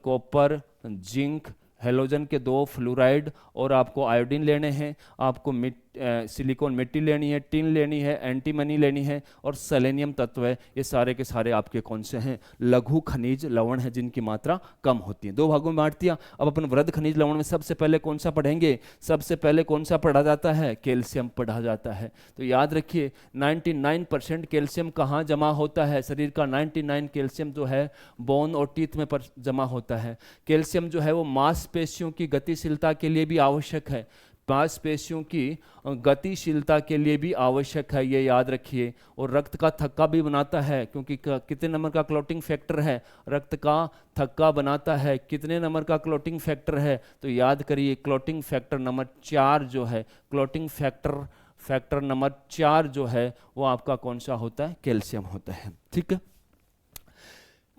कॉपर, जिंक, हेलोजन के 2 फ्लोराइड, और आपको आयोडीन लेने हैं, आपको सिलिकॉन मिट्टी लेनी है, टिन लेनी है, एंटीमनी लेनी है और सेलेनियम तत्व है। ये सारे के सारे आपके कौन से हैं? लघु खनिज लवण है जिनकी मात्रा कम होती है। 2 भागों में बांट दिया। अब अपन वृहद खनिज लवण में सबसे पहले कौन सा पढ़ेंगे? सबसे पहले कौन सा पढ़ा जाता है? कैल्शियम पढ़ा जाता है। तो याद रखिए 99% कैल्शियम कहाँ जमा होता है? शरीर का 99 कैल्शियम जो है बोन और टीथ में जमा होता है। कैल्शियम जो है वो मांसपेशियों की गतिशीलता के लिए भी आवश्यक है, मांसपेशियों की गतिशीलता के लिए भी आवश्यक है, ये याद रखिए। और रक्त का थक्का भी बनाता है, क्योंकि कितने नंबर का क्लॉटिंग फैक्टर है? रक्त का थक्का बनाता है। कितने नंबर का क्लॉटिंग फैक्टर है? तो याद करिए क्लॉटिंग फैक्टर नंबर 4 जो है, क्लॉटिंग फैक्टर नंबर 4 जो है वो आपका कौन सा होता है? कैल्शियम होता है, ठीक है।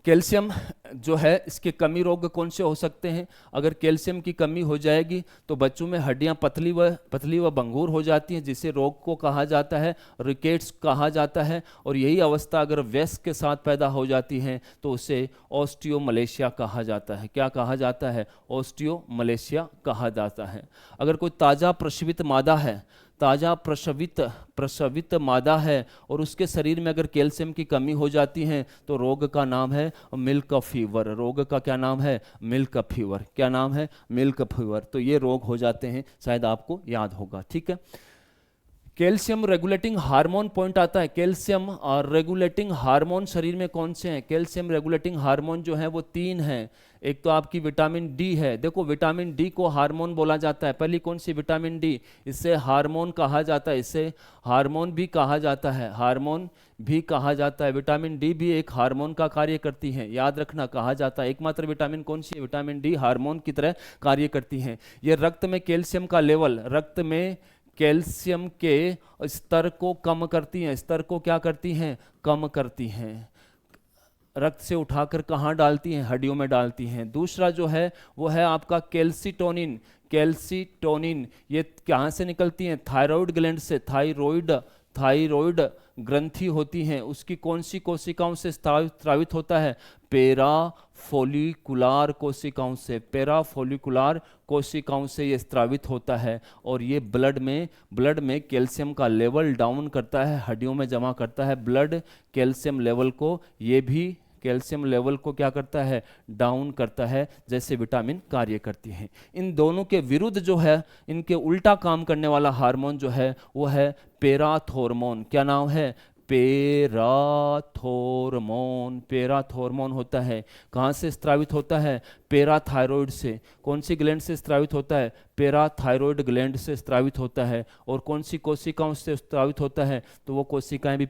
कैल्शियम जो है इसके कमी रोग कौन से हो सकते हैं? अगर कैल्शियम की कमी हो जाएगी तो बच्चों में हड्डियां पतली व भंगुर हो जाती हैं, जिसे रोग को कहा जाता है रिकेट्स कहा जाता है। और यही अवस्था अगर वयस्क के साथ पैदा हो जाती है तो उसे ऑस्टियोमलेशिया कहा जाता है। क्या कहा जाता है? ऑस्टियोमलेशिया कहा जाता है। अगर कोई ताज़ा प्रसवित मादा है, ताज़ा प्रसवित मादा है और उसके शरीर में अगर कैल्शियम की कमी हो जाती है तो रोग का नाम है मिल्क फीवर। रोग का क्या नाम है? Milk fever. क्या नाम है? Milk fever. तो ये रोग हो जाते हैं, शायद आपको याद होगा। ठीक है। कैल्शियम रेगुलेटिंग हार्मोन पॉइंट आता है। कैल्शियम और रेगुलेटिंग हार्मोन शरीर में कौन से हैं? कैल्शियम रेगुलेटिंग हार्मोन जो है वो 3 हैं। एक तो आपकी विटामिन डी है। देखो विटामिन डी को हार्मोन बोला जाता है। पहली कौन सी? Vitamin D. इसे हार्मोन कहा जाता है, इसे हार्मोन भी कहा जाता है, हार्मोन भी कहा जाता है। विटामिन डी भी एक हार्मोन का कार्य करती है, याद रखना, कहा जाता है। एकमात्र विटामिन कौन सी है? विटामिन डी हार्मोन की तरह कार्य करती है। ये रक्त में कैल्शियम का लेवल, रक्त में कैल्शियम के स्तर को कम करती हैं। स्तर को क्या करती हैं? कम करती हैं। रक्त से उठाकर कहाँ डालती हैं? हड्डियों में डालती हैं। दूसरा जो है वो है आपका कैल्सिटोनिन। कैल्सिटोनिन ये कहाँ से निकलती हैं? थायराइड ग्लैंड से। थायराइड ग्रंथि होती हैं, उसकी कौन सी कोशिकाओं से स्रावित होता है? पैराफोलिकुलार कोशिकाओं से। पैराफोलिकुलार कोशिकाओं से ये स्रावित होता है और ये ब्लड में कैल्शियम का लेवल डाउन करता है, हड्डियों में जमा करता है। ब्लड कैल्शियम लेवल को, ये भी कैल्शियम लेवल को क्या करता है? डाउन करता है, जैसे विटामिन कार्य करती हैं। इन दोनों के विरुद्ध जो है, इनके उल्टा काम करने वाला हार्मोन जो है वो है पैराथोर्मोन। क्या नाम है? पैराथोर्मोन। पैराथोर्मोन होता है, कहाँ से स्रावित होता है? पैराथायरॉयड से। कौन सी ग्लैंड से स्रावित होता है? पैराथायरॉयड ग्लैंड से स्रावित होता है। और कौन सी कोशिकाओं से स्रावित होता है? तो वो कोशिकाएं भी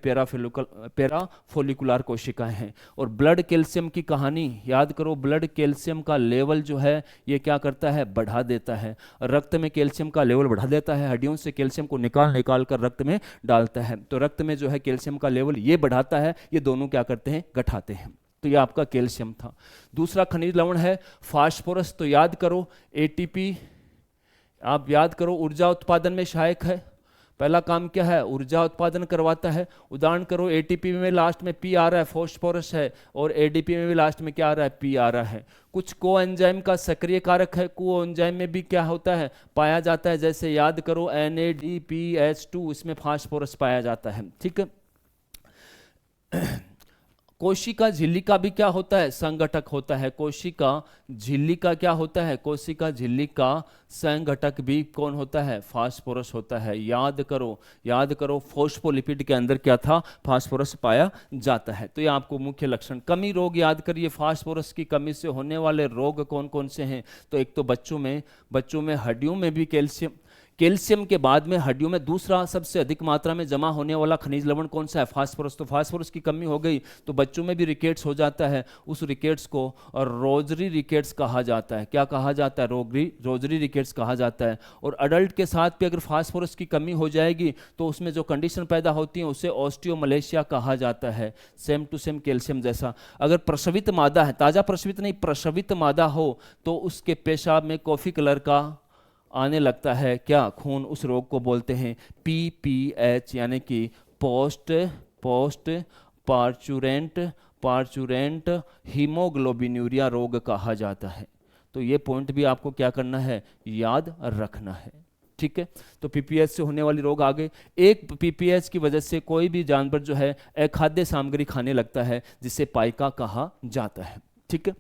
पैराफोलिकुलर कोशिकाएं हैं। और ब्लड कैल्शियम की कहानी याद करो। ब्लड कैल्शियम का लेवल जो है ये क्या करता है? बढ़ा देता है। रक्त में कैल्शियम का लेवल बढ़ा देता है, हड्डियों से कैल्शियम को निकाल कर रक्त में डालता है। तो रक्त में जो है कैल्शियम का लेवल ये बढ़ाता है, ये दोनों क्या करते हैं? घटाते हैं। तो ये आपका कैल्शियम था। दूसरा खनिज लवण है फास्फोरस। तो याद करो एटीपी, आप याद करो ऊर्जा उत्पादन में सहायक है। पहला काम क्या है? ऊर्जा उत्पादन करवाता है। उदाहरण करो एटीपी में लास्ट में पी आ रहा है, फास्फोरस है, और एडीपी में भी लास्ट में क्या आ रहा है? पी आ रहा है। कुछ कोएंजाइम का सक्रिय कारक है, कोएंजाइम में भी क्या होता है? पाया जाता है। जैसे याद करो NADPH2, इसमें फास्फोरस पाया जाता है। ठीक है। कोशिका झिल्ली का भी क्या होता है? संघटक होता है। कोशिका झिल्ली का क्या होता है? कोशिका झिल्ली का संघटक भी कौन होता है? फास्फोरस होता है। याद करो फोस्फोलिपिड के अंदर क्या था? फास्फोरस पाया जाता है। तो ये आपको मुख्य लक्षण। कमी रोग याद करिए। फास्फोरस की कमी से होने वाले रोग कौन कौन से हैं? तो एक तो बच्चों में हड्डियों में भी कैल्शियम के बाद में हड्डियों में दूसरा सबसे अधिक मात्रा में जमा होने वाला खनिज लवण कौन सा है? फास्फोरस। तो फास्फोरस की कमी हो गई तो बच्चों में भी रिकेट्स हो जाता है। उस रिकेट्स को रोजरी रिकेट्स कहा जाता है। क्या कहा जाता है? रोजरी रिकेट्स कहा जाता है। और अडल्ट के साथ भी अगर फास्फोरस की कमी हो जाएगी तो उसमें जो कंडीशन पैदा होती है उसे ऑस्टियोमलेशिया कहा जाता है। सेम टू सेम कैल्शियम जैसा। अगर प्रसवित मादा है, ताज़ा प्रसवित नहीं, प्रसवित मादा हो, तो उसके पेशाब में कॉफ़ी कलर का आने लगता है क्या? खून। उस रोग को बोलते हैं PPH, यानी कि पोस्ट पार्चुरेंट हीमोग्लोबिनूरिया रोग कहा जाता है। तो ये पॉइंट भी आपको क्या करना है? याद रखना है। ठीक है। तो PPH से होने वाली रोग आगे। एक PPH की वजह से कोई भी जानवर जो है अखाद्य सामग्री खाने लगता है, जिसे पाइका कहा जाता है। ठीक है।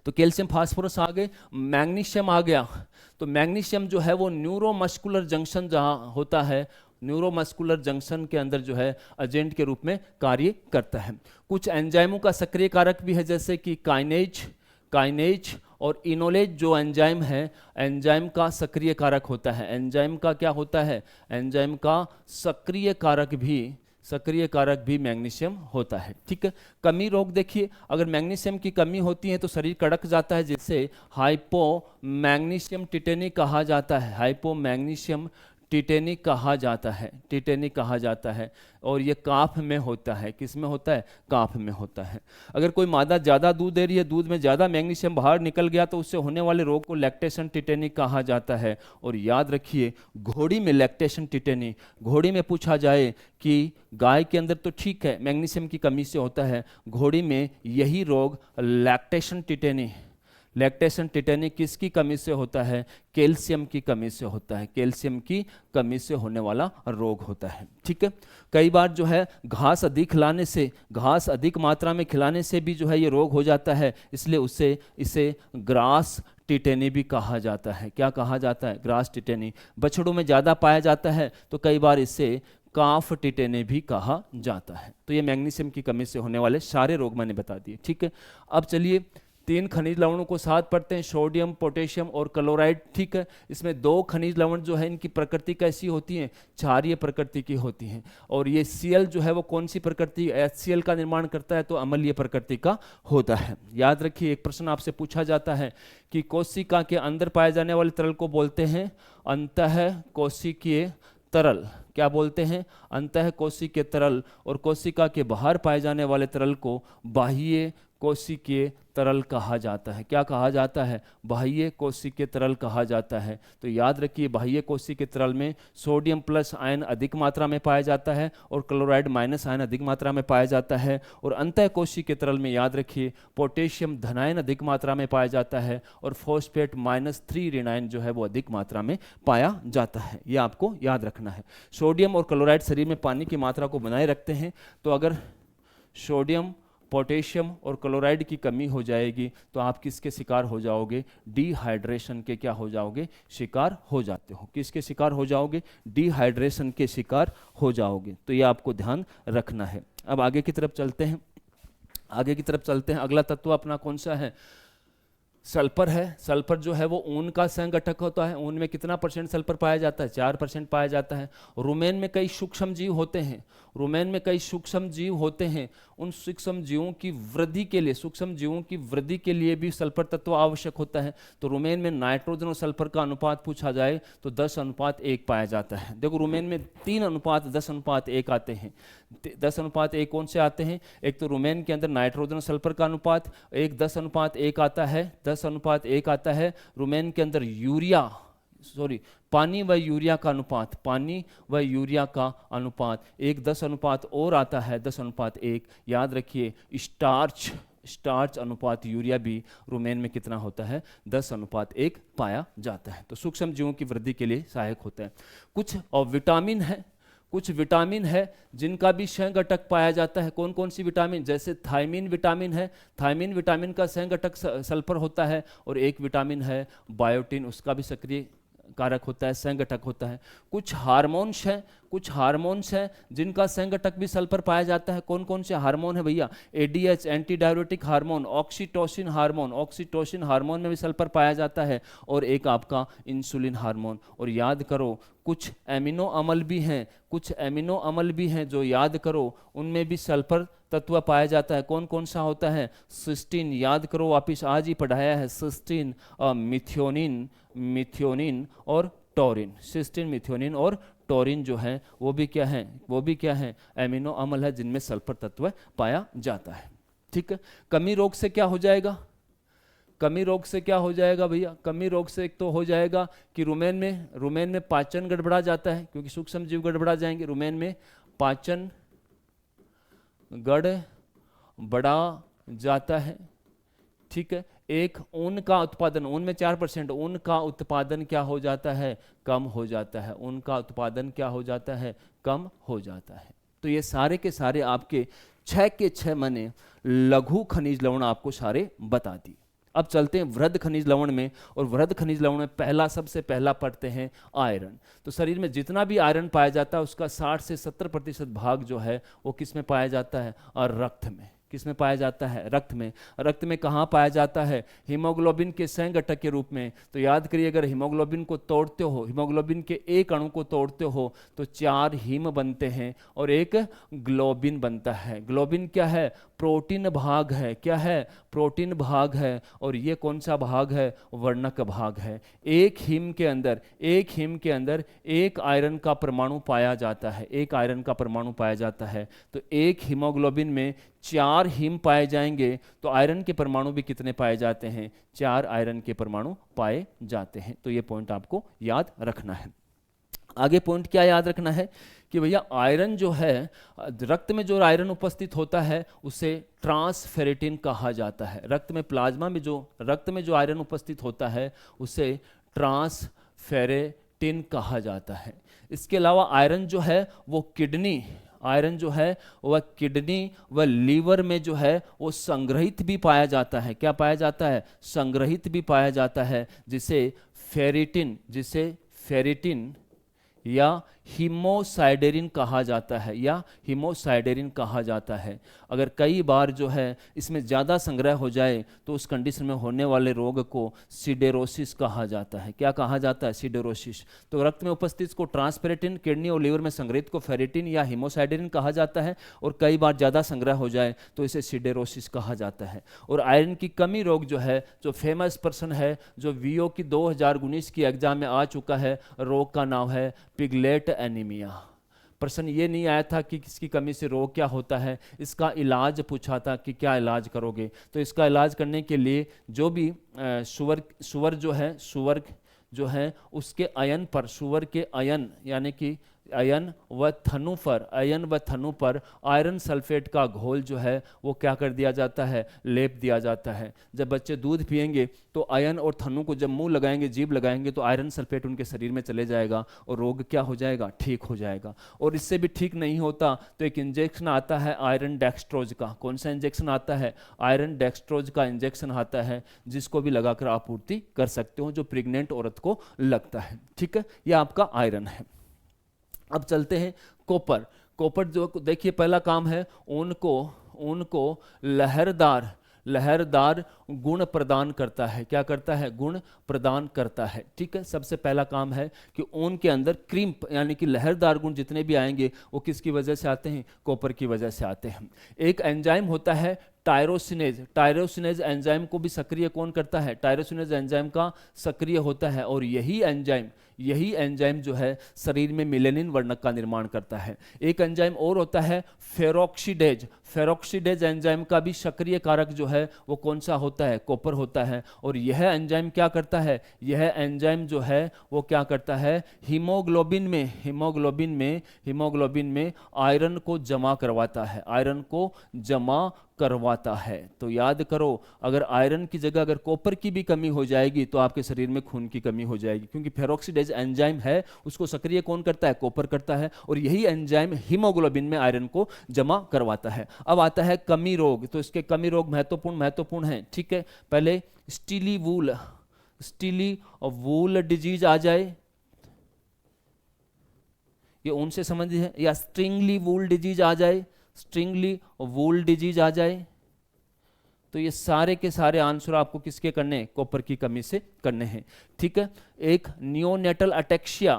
तो कैल्शियम फास्फोरस आ गए। मैग्नीशियम आ गया। तो मैग्नीशियम जो है वो न्यूरोमस्कुलर जंक्शन जहाँ होता है, न्यूरोमस्कुलर जंक्शन के अंदर जो है एजेंट के रूप में कार्य करता है। कुछ एंजाइमों का सक्रिय कारक भी है, जैसे कि काइनेज और इनोलेज जो एंजाइम है, एंजाइम का सक्रिय कारक होता है। एंजाइम का क्या होता है? एंजाइम का सक्रिय कारक भी मैग्नीशियम होता है। ठीक है। कमी रोग देखिए, अगर मैग्नीशियम की कमी होती है तो शरीर कड़क जाता है, जिसे हाइपोमैग्नीशियम टिटेनी कहा जाता है। हाइपोमैग्नीशियम टिटेनी कहा जाता है, टिटेनी कहा जाता है। और ये काफ में होता है, किस में होता है? काफ में होता है। अगर कोई मादा ज़्यादा दूध दे रही है, दूध में ज़्यादा मैग्नीशियम बाहर निकल गया, तो उससे होने वाले रोग को लैक्टेशन टिटेनी कहा जाता है। और याद रखिए, घोड़ी में लैक्टेशन टिटेनी, घोड़ी में पूछा जाए कि गाय के अंदर तो ठीक है मैग्नीशियम की कमी से होता है, घोड़ी में यही रोग लैक्टेशन टिटेनी, लैक्टेशन टिटेनी किसकी कमी से होता है? कैल्शियम की कमी से होता है, कैल्शियम की कमी से होने वाला रोग होता है। ठीक है, कई बार जो है घास अधिक खिलाने से, घास अधिक मात्रा में खिलाने से भी जो है ये रोग हो जाता है, इसलिए इसे ग्रास टिटेनी भी कहा जाता है। क्या कहा जाता है? Grass tetany. बछड़ों में ज़्यादा पाया जाता है तो कई बार इसे काफ टिटेनी भी कहा जाता है। तो ये मैग्नीशियम की कमी से होने वाले सारे रोग मैंने बता दिए। ठीक है, अब चलिए 3 खनिज लवणों को साथ पढ़ते हैं, सोडियम, पोटेशियम और क्लोराइड। ठीक है, इसमें 2 खनिज लवण जो है इनकी प्रकृति कैसी होती है? क्षारीय प्रकृति की होती हैं। और ये Cl जो है वो कौन सी प्रकृति? HCl का निर्माण करता है, तो अम्लीय प्रकृति का होता है। याद रखिए, एक प्रश्न आपसे पूछा जाता है कि कोशिका के अंदर पाए जाने वाले तरल को बोलते हैं अंतः कोशिकीय तरल। क्या बोलते हैं? अंतः कोशिकीय तरल। और कोशिका के बाहर पाए जाने वाले तरल को बाह्य कोशिकीय तरल कहा जाता है। क्या कहा जाता है? बाह्य कोशिकीय तरल कहा जाता है। तो याद रखिए, बाह्य कोशिकीय तरल में सोडियम प्लस आयन अधिक मात्रा में पाया जाता है और क्लोराइड माइनस आयन अधिक मात्रा में पाया जाता है। और अंतः कोशिकीय तरल में याद रखिए, पोटेशियम धनायन अधिक मात्रा में पाया जाता है और फॉस्फेट -3 ऋणायन जो है वो अधिक मात्रा में पाया जाता है। ये आपको याद रखना है। सोडियम और क्लोराइड शरीर में पानी की मात्रा को बनाए रखते हैं, तो अगर सोडियम, पोटेशियम और क्लोराइड की कमी हो जाएगी तो आप किसके शिकार हो जाओगे? डिहाइड्रेशन के क्या हो जाओगे? शिकार हो जाते हो। किसके शिकार हो जाओगे? डिहाइड्रेशन के शिकार हो जाओगे। तो ये आपको ध्यान रखना है। अब आगे की तरफ चलते हैं, आगे की तरफ चलते हैं। अगला तत्व अपना कौन सा है? सल्फर है। सल्फर जो है वो ऊन का संघटक होता है। ऊन में कितना % सल्फर पाया जाता है? 4% पाया जाता है। रुमेन में कई सूक्ष्म जीव होते हैं, रुमेन में कई सूक्ष्म जीव होते हैं। उन सूक्ष्म जीवों की वृद्धि के लिए, सूक्ष्म जीवों की वृद्धि के लिए भी सल्फर तत्व आवश्यक होता है। तो रुमेन में नाइट्रोजन और सल्फर का अनुपात पूछा जाए तो 10:1 पाया जाता है। देखो, रुमेन में 3:10:1 आते हैं। 10:1 कौन से आते हैं? एक तो रुमेन के अंदर नाइट्रोजन और सल्फर का अनुपात, एक 10:1 आता है, 10:1 आता है। रुमेन के अंदर पानी व यूरिया का अनुपात, पानी व यूरिया का अनुपात एक 10 और आता है, 10:1। याद रखिए, स्टार्च अनुपात यूरिया भी रुमेन में कितना होता है? 10:1 पाया जाता है। तो सूक्ष्म जीवों की वृद्धि के लिए सहायक होता है। कुछ और विटामिन है, कुछ विटामिन है जिनका भी संघटक पाया जाता है। कौन कौन सी विटामिन? जैसे थायमीन विटामिन है, थायमीन विटामिन का संघटक सल्फर होता है। और एक विटामिन है बायोटिन, उसका भी सक्रिय कारक होता है, संघटक होता है। कुछ हार्मोन्स हैं, कुछ हार्मोन्स हैं जिनका संघटक भी सल्फर पाया जाता है। कौन कौन से हार्मोन है भैया? ADH anti diuretic hormone, oxytocin hormone, oxytocin hormone में भी सल्फर पाया जाता है। और एक आपका इंसुलिन हार्मोन। और याद करो, कुछ एमिनो अम्ल भी हैं, कुछ एमिनो अम्ल भी हैं जो याद करो उनमें भी सल्फर तत्व पाया जाता है। कौन कौन सा होता है? सिस्टीन, याद करो, वापिस आज ही पढ़ाया है। सिस्टीन, मिथ्योनिन और टोरिन। सिस्टीन, मिथ्योनिन और टोरिन जो है वो भी क्या है? वो भी क्या है? एमिनो अम्ल है जिनमें सल्फर तत्व पाया जाता है। ठीक है, कमी रोग से क्या हो जाएगा? कमी रोग से क्या हो जाएगा भैया? कमी रोग से एक तो हो जाएगा कि रुमेन में पाचन गड़बड़ा जाता है, क्योंकि सूक्ष्म जीव गड़बड़ा जाएंगे। रुमेन में पाचन गड़बड़ा जाता है। ठीक है, एक ऊन का उत्पादन, ऊन में 4%, ऊन का उत्पादन क्या हो जाता है? कम हो जाता है। ऊन का उत्पादन क्या हो जाता है? कम हो जाता है। तो ये सारे के सारे आपके 6 के 6 मैंने लघु खनिज लवण आपको सारे बता दिए। अब चलते हैं वृहद खनिज लवण में। और वृहद खनिज लवण में सबसे पहला पढ़ते हैं आयरन। तो शरीर में जितना भी आयरन पाया जाता है उसका 60 से 70% भाग जो है वो किस में पाया जाता है? और रक्त में। किस में पाया जाता है? रक्त में। रक्त में कहाँ पाया जाता है? हीमोग्लोबिन के संघटक के रूप में। तो याद करिए, अगर हीमोग्लोबिन को तोड़ते हो, हीमोग्लोबिन के एक अणु को तोड़ते हो तो 4 हीम बनते हैं और एक ग्लोबिन बनता है। ग्लोबिन क्या है? प्रोटीन भाग है। क्या है? प्रोटीन भाग है। और ये कौन सा भाग है? वर्णक भाग है। एक हिम के अंदर एक आयरन का परमाणु पाया जाता है, एक आयरन का परमाणु पाया जाता है। तो एक हीमोग्लोबिन में 4 हिम पाए जाएंगे, तो आयरन के परमाणु भी कितने पाए जाते हैं? 4 आयरन के परमाणु पाए जाते हैं। तो ये पॉइंट आपको याद रखना है। आगे पॉइंट क्या याद रखना है कि भैया आयरन जो है, रक्त में जो आयरन उपस्थित होता है उसे ट्रांसफेरेटिन कहा जाता है। रक्त में प्लाज्मा में जो आयरन उपस्थित होता है उसे ट्रांसफेरेटिन कहा जाता है। इसके अलावा आयरन जो है वो किडनी व लीवर में जो है वो संग्रहित भी पाया जाता है। क्या पाया जाता है? संग्रहित भी पाया जाता है, जिसे फेरिटिन या हीमोसाइडेरिन कहा जाता है। अगर कई बार जो है इसमें ज़्यादा संग्रह हो जाए तो उस कंडीशन में होने वाले रोग को सिडेरोसिस कहा जाता है। क्या कहा जाता है? सिडेरोसिस। तो रक्त में उपस्थित को ट्रांसफेरेटिन, किडनी और लीवर में संग्रहित को फेरिटिन या हीमोसाइडेरिन कहा जाता है, और कई बार ज़्यादा संग्रह हो जाए तो इसे सिडेरोसिस कहा जाता है। और आयरन की कमी रोग जो है, जो फेमस पर्सन है, जो वीओ की 2019 की एग्जाम में आ चुका है, रोग का नाम है पिगलेट एनीमिया। प्रश्न ये नहीं आया था कि किसकी कमी से रोग क्या होता है, इसका इलाज पूछा था कि क्या इलाज करोगे। तो इसका इलाज करने के लिए जो भी सुअर जो है उसके अयन पर, सुअर के अयन यानी कि अयन व थनु पर आयरन सल्फेट का घोल जो है वो क्या कर दिया जाता है? लेप दिया जाता है। जब बच्चे दूध पिएंगे तो अयन और थनु को जब मुंह लगाएंगे, जीभ लगाएंगे, तो आयरन सल्फेट उनके शरीर में चले जाएगा और रोग क्या हो जाएगा? ठीक हो जाएगा। और इससे भी ठीक नहीं होता तो एक इंजेक्शन आता है आयरन डेक्सट्रोज का। कौन सा इंजेक्शन आता है? आयरन डेक्सट्रोज का इंजेक्शन आता है, जिसको भी लगाकर आपूर्ति कर सकते हो, जो प्रेग्नेंट औरत को लगता है। ठीक है, यह आपका आयरन है। अब चलते हैं कॉपर जो देखिए पहला काम है ऊन को लहरदार गुण प्रदान करता है। क्या करता है? गुण प्रदान करता है। ठीक है, सबसे पहला काम है कि ऊन के अंदर क्रीम्प यानी कि लहरदार गुण जितने भी आएंगे वो किसकी वजह से आते हैं? कॉपर की वजह से आते हैं। एक एंजाइम होता है टायरोसिनेज एंजाइम को भी सक्रिय कौन करता है? टायरोसिनेज एंजाइम का सक्रिय होता है, और यही एंजाइम जो है शरीर में मेलेनिन वर्णक का निर्माण करता है। एक एंजाइम और होता है फेरोक्सीडेज एंजाइम का भी सक्रिय कारक जो है वो कौन सा होता है? कॉपर होता है। और यह एंजाइम क्या करता है? यह एंजाइम जो है वो क्या करता है? हीमोग्लोबिन में आयरन को जमा करवाता है। तो याद करो, अगर आयरन की जगह अगर कॉपर की भी कमी हो जाएगी तो आपके शरीर में खून की कमी हो जाएगी, क्योंकि फेरोक्सीडेज एंजाइम है उसको सक्रिय कौन करता है? कॉपर करता है, और यही एंजाइम हीमोग्लोबिन में आयरन को जमा करवाता है। अब आता है कमी रोग। तो इसके कमी रोग महत्वपूर्ण हैं। ठीक है, पहले स्टीली वूल डिजीज आ जाए, ये उनसे संबंधित है, या स्ट्रिंगली वूल डिजीज आ जाए, तो ये सारे के सारे आंसर आपको किसके करने हैं? कॉपर की कमी से करने हैं। ठीक है, एक नियोनेटल अटेक्सिया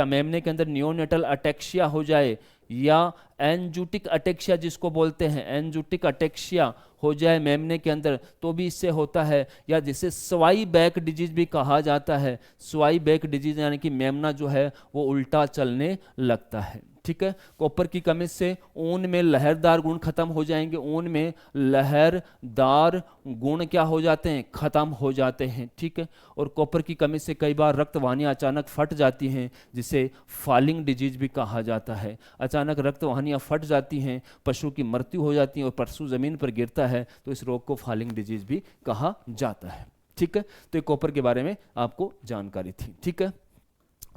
मेमने के अंदर नियोनेटल अटेक्सिया हो जाए, या एंजूटिक अटेक्सिया जिसको बोलते हैं, एंजूटिक अटेक्सिया हो जाए मेमने के अंदर, तो भी इससे होता है। या जिसे स्वाई बैक डिजीज भी कहा जाता है। स्वाई बैक डिजीज यानी कि मेमना जो है वो उल्टा चलने लगता है। ठीक है, कॉपर की कमी से ऊन में लहरदार गुण खत्म हो जाएंगे। ऊन में लहरदार गुण क्या हो जाते हैं? खत्म हो जाते हैं। ठीक है, और कॉपर की कमी से कई बार रक्तवाहिनियां अचानक फट जाती हैं, जिसे फॉलिंग डिजीज भी कहा जाता है। अचानक रक्तवाहिनियां फट जाती हैं, पशु की मृत्यु हो जाती है और पशु जमीन पर गिरता है, तो इस रोग को फॉलिंग डिजीज भी कहा जाता है। ठीक है, तो ये कॉपर के बारे में आपको जानकारी थी। ठीक है,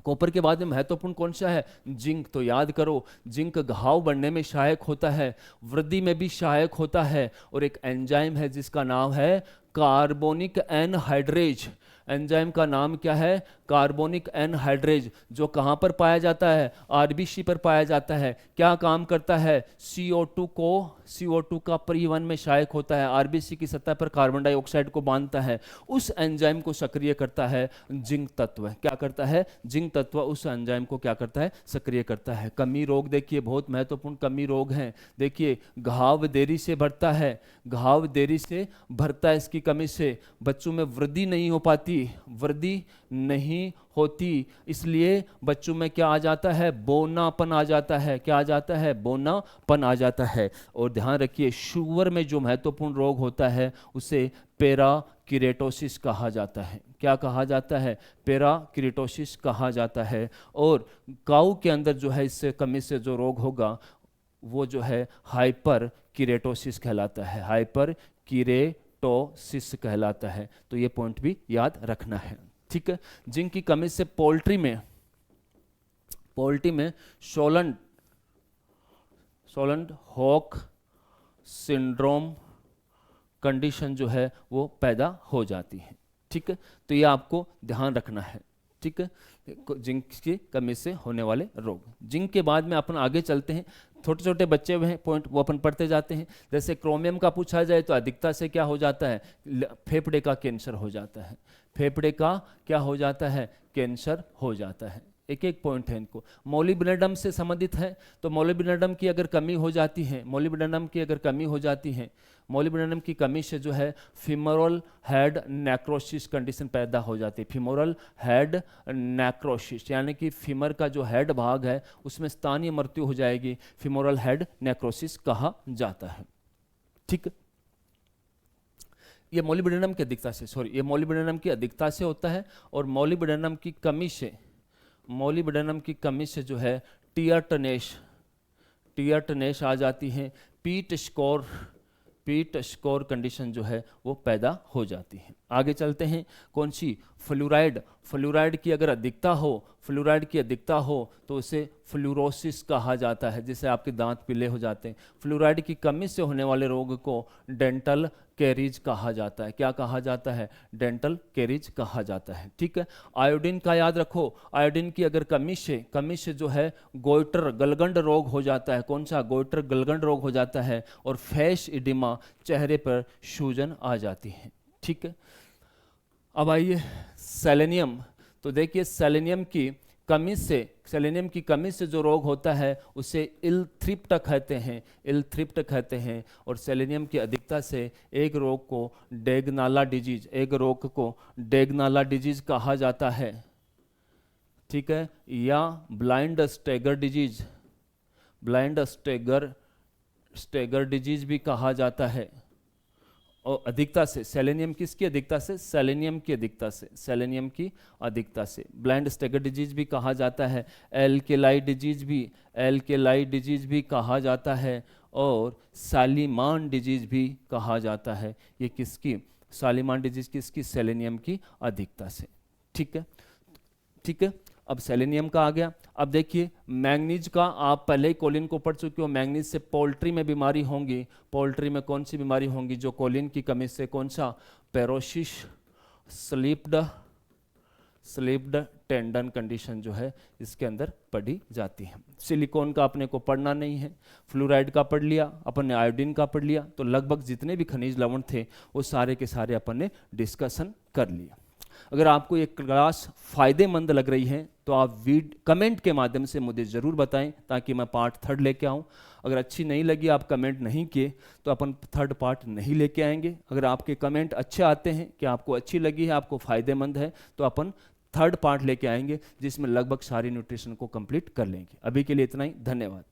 कॉपर के बाद में महत्वपूर्ण कौन सा है? जिंक। तो याद करो, जिंक घाव बढ़ने में सहायक होता है, वृद्धि में भी सहायक होता है, और एक एंजाइम है जिसका नाम है कार्बोनिक एनहाइड्रेज। एंजाइम का नाम क्या है? कार्बोनिक एनहाइड्रेज, जो कहाँ पर पाया जाता है? आरबीसी पर पाया जाता है। क्या काम करता है? CO2 का परिवहन में सहायक होता है, आरबीसी की सतह पर कार्बन डाइऑक्साइड को बांधता है। उस एंजाइम को सक्रिय करता है जिंक तत्व। क्या करता है? जिंक तत्व उस एंजाइम को क्या करता है? सक्रिय करता है। कमी रोग देखिए, बहुत महत्वपूर्ण कमी रोग हैं। देखिए, घाव देरी से बढ़ता है, घाव देरी से भरता है। इसकी कमी से बच्चों में वृद्धि नहीं हो पाती, वृद्धि नहीं होती, इसलिए बच्चों में क्या आ जाता है? बोनापन आ जाता है। क्या आ जाता है? बोनापन आ जाता है। और ध्यान रखिए, शुगर में जो महत्वपूर्ण रोग होता है उसे पेराकिरेटोसिस कहा जाता है। क्या कहा जाता है? पेराकिरेटोसिस कहा जाता है। और काऊ के अंदर जो है इससे कमी से जो रोग होगा वो जो है हाइपर किरेटोसिस कहलाता है, हाइपर किरेटोसिस कहलाता है। तो ये पॉइंट भी याद रखना है, ठीक है। जिंक की कमी से पोल्ट्री में शोलैंड हॉक सिंड्रोम कंडीशन जो है वो पैदा हो जाती है, ठीक है। तो ये आपको ध्यान रखना है, ठीक है, जिंक की कमी से होने वाले रोग। जिंक के बाद में अपन आगे चलते हैं, छोटे छोटे बच्चे हैं पॉइंट वो अपन पढ़ते जाते हैं। जैसे क्रोमियम का पूछा जाए तो अधिकता से क्या हो जाता है? फेफड़े का कैंसर हो जाता है, फेफड़े का क्या हो जाता है? कैंसर हो जाता है। एक एक पॉइंट है इनको। मोलिब्डेनम से संबंधित है, तो मोलिब्डेनम की अगर कमी हो जाती है, मोलिब्डेनम की कमी से जो है फीमोरल हेड नेक्रोसिस कंडीशन पैदा हो जाती है। फीमोरल हेड नेक्रोसिस यानी कि फीमर का जो हेड भाग है उसमें स्थानीय मृत्यु हो जाएगी, फीमोरल हेड नेक्रोसिस कहा जाता है, ठीक। ये मोलिब्डेनम की अधिकता से होता है। और मोलिब्डेनम की कमी से जो है टीयरटनेस आ जाती है, पीट स्कोर कंडीशन जो है वो पैदा हो जाती है। आगे चलते हैं, कौन सी? फ्लोराइड की अगर अधिकता हो तो उसे फ्लोरोसिस कहा जाता है, जिससे आपके दांत पीले हो जाते हैं। फ्लोराइड की कमी से होने वाले रोग को डेंटल कैरीज कहा जाता है। क्या कहा जाता है? डेंटल कैरीज कहा जाता है, ठीक है। आयोडीन का याद रखो, आयोडीन की अगर कमी से जो है गोइटर गलगंड रोग हो जाता है। कौन सा? गोइटर गलगंड रोग हो जाता है। और फेस इडिमा, चेहरे पर सूजन आ जाती है, ठीक है। अब आइए सेलेनियम। तो देखिए, सेलेनियम की कमी से जो रोग होता है उसे इल-थ्रिप्ट कहते हैं। और सेलेनियम की अधिकता से एक रोग को डेगनाला डिजीज कहा जाता है, ठीक है, या ब्लाइंड स्टेगर डिजीज भी कहा जाता है। और अधिकता से सेलेनियम किसकी अधिकता से? सेलेनियम की अधिकता से ब्लाइंड स्टेगर डिजीज भी कहा जाता है। एल्केलाई डिजीज भी कहा जाता है। और सालिमान डिजीज भी कहा जाता है। ये किसकी? सालिमान डिजीज किसकी? सेलेनियम की अधिकता से, ठीक है। अब सेलेनियम का आ गया। अब देखिए, मैंगनीज का आप पहले ही कोलिन को पढ़ चुके हो। मैंगनीज से पोल्ट्री में बीमारी होंगी। पोल्ट्री में कौन सी बीमारी होंगी? जो कोलिन की कमी से, कौन सा? पेरोसिस स्लिप्ड टेंडन कंडीशन जो है इसके अंदर पढ़ी जाती है। सिलिकॉन का अपने को पढ़ना नहीं है, फ्लोराइड का पढ़ लिया अपन ने, आयोडीन का पढ़ लिया। तो लगभग जितने भी खनिज लवण थे वो सारे के सारे अपन ने डिस्कशन कर लिया। अगर आपको ये क्लास फ़ायदेमंद लग रही है तो आप कमेंट के माध्यम से मुझे ज़रूर बताएं, ताकि मैं पार्ट 3 लेके आऊँ। अगर अच्छी नहीं लगी, आप कमेंट नहीं किए, तो अपन 3rd पार्ट नहीं लेके आएंगे। अगर आपके कमेंट अच्छे आते हैं कि आपको अच्छी लगी है, आपको फ़ायदेमंद है, तो अपन 3rd पार्ट लेके आएंगे जिसमें लगभग सारी न्यूट्रिशन को कंप्लीट कर लेंगे। अभी के लिए इतना ही, धन्यवाद।